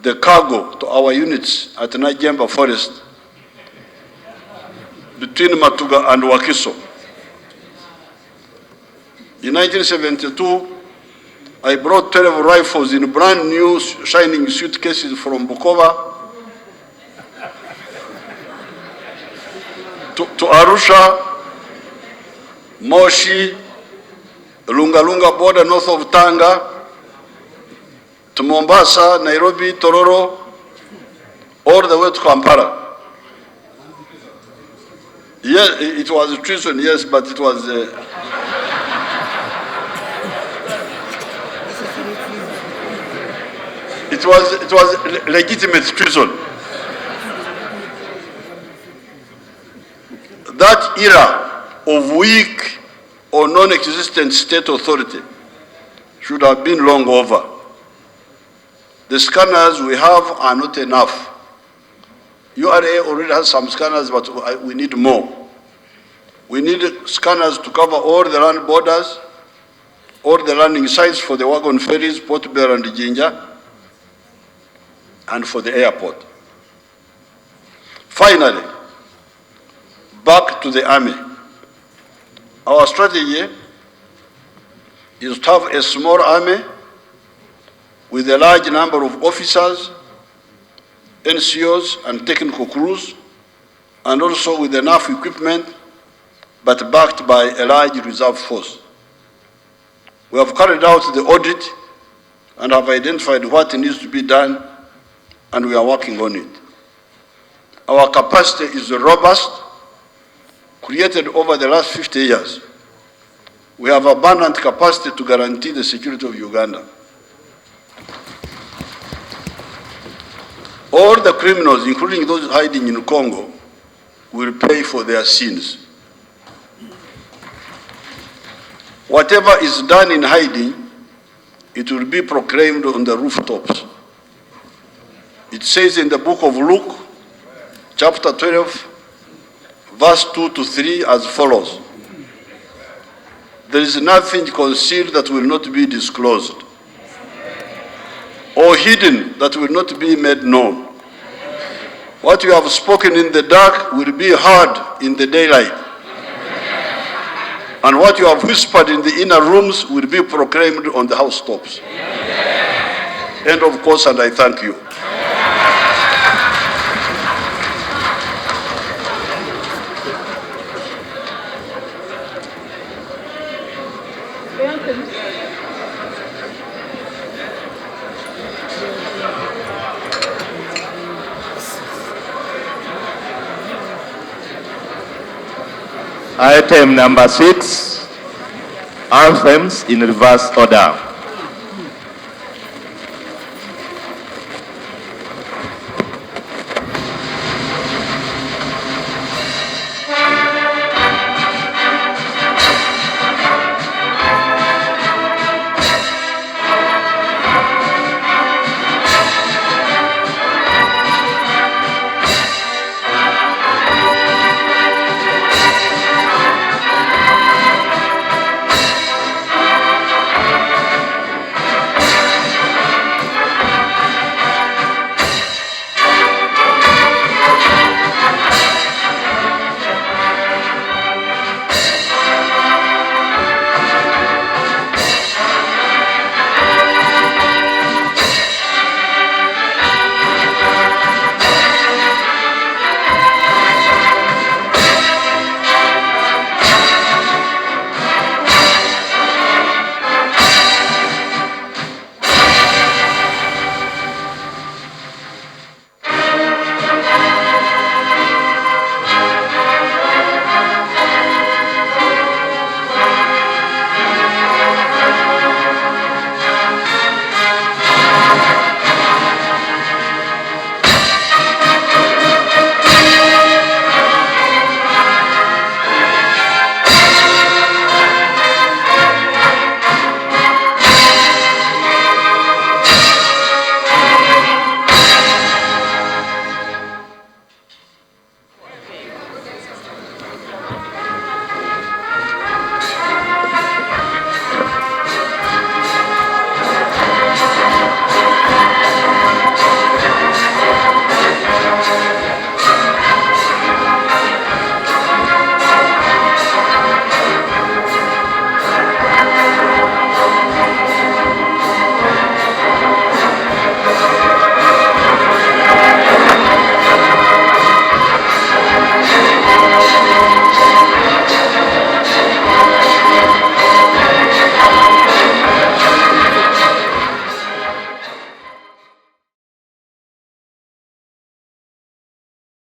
the cargo to our units at Najemba Forest between Matuga and Wakiso. In 1972, I brought 12 rifles in brand new shining suitcases from Bukoba to Arusha, Moshi, Lunga border north of Tanga, to Mombasa, Nairobi, Tororo, all the way to Kampala. Yes, it was treason, yes, but it was... It was legitimate treason. That era of weak or non-existent state authority should have been long over. The scanners we have are not enough. URA already has some scanners, but we need more. We need scanners to cover all the land borders, all the landing sites for the wagon ferries, Port Bell and Jinja, and for the airport. Finally, back to the army. Our strategy is to have a small army with a large number of officers, NCOs, and technical crews, and also with enough equipment, but backed by a large reserve force. We have carried out the audit and have identified what needs to be done, and we are working on it. Our capacity is robust, created over the last 50 years. We have abundant capacity to guarantee the security of Uganda. All the criminals, including those hiding in Congo, will pay for their sins. Whatever is done in hiding, it will be proclaimed on the rooftops. It says in the book of Luke, chapter 12, verse 2 to 3 as follows. There is nothing concealed that will not be disclosed, or hidden that will not be made known. What you have spoken in the dark will be heard in the daylight, and what you have whispered in the inner rooms will be proclaimed on the housetops. End of course, and I thank you. Item number 6, anthems in reverse order.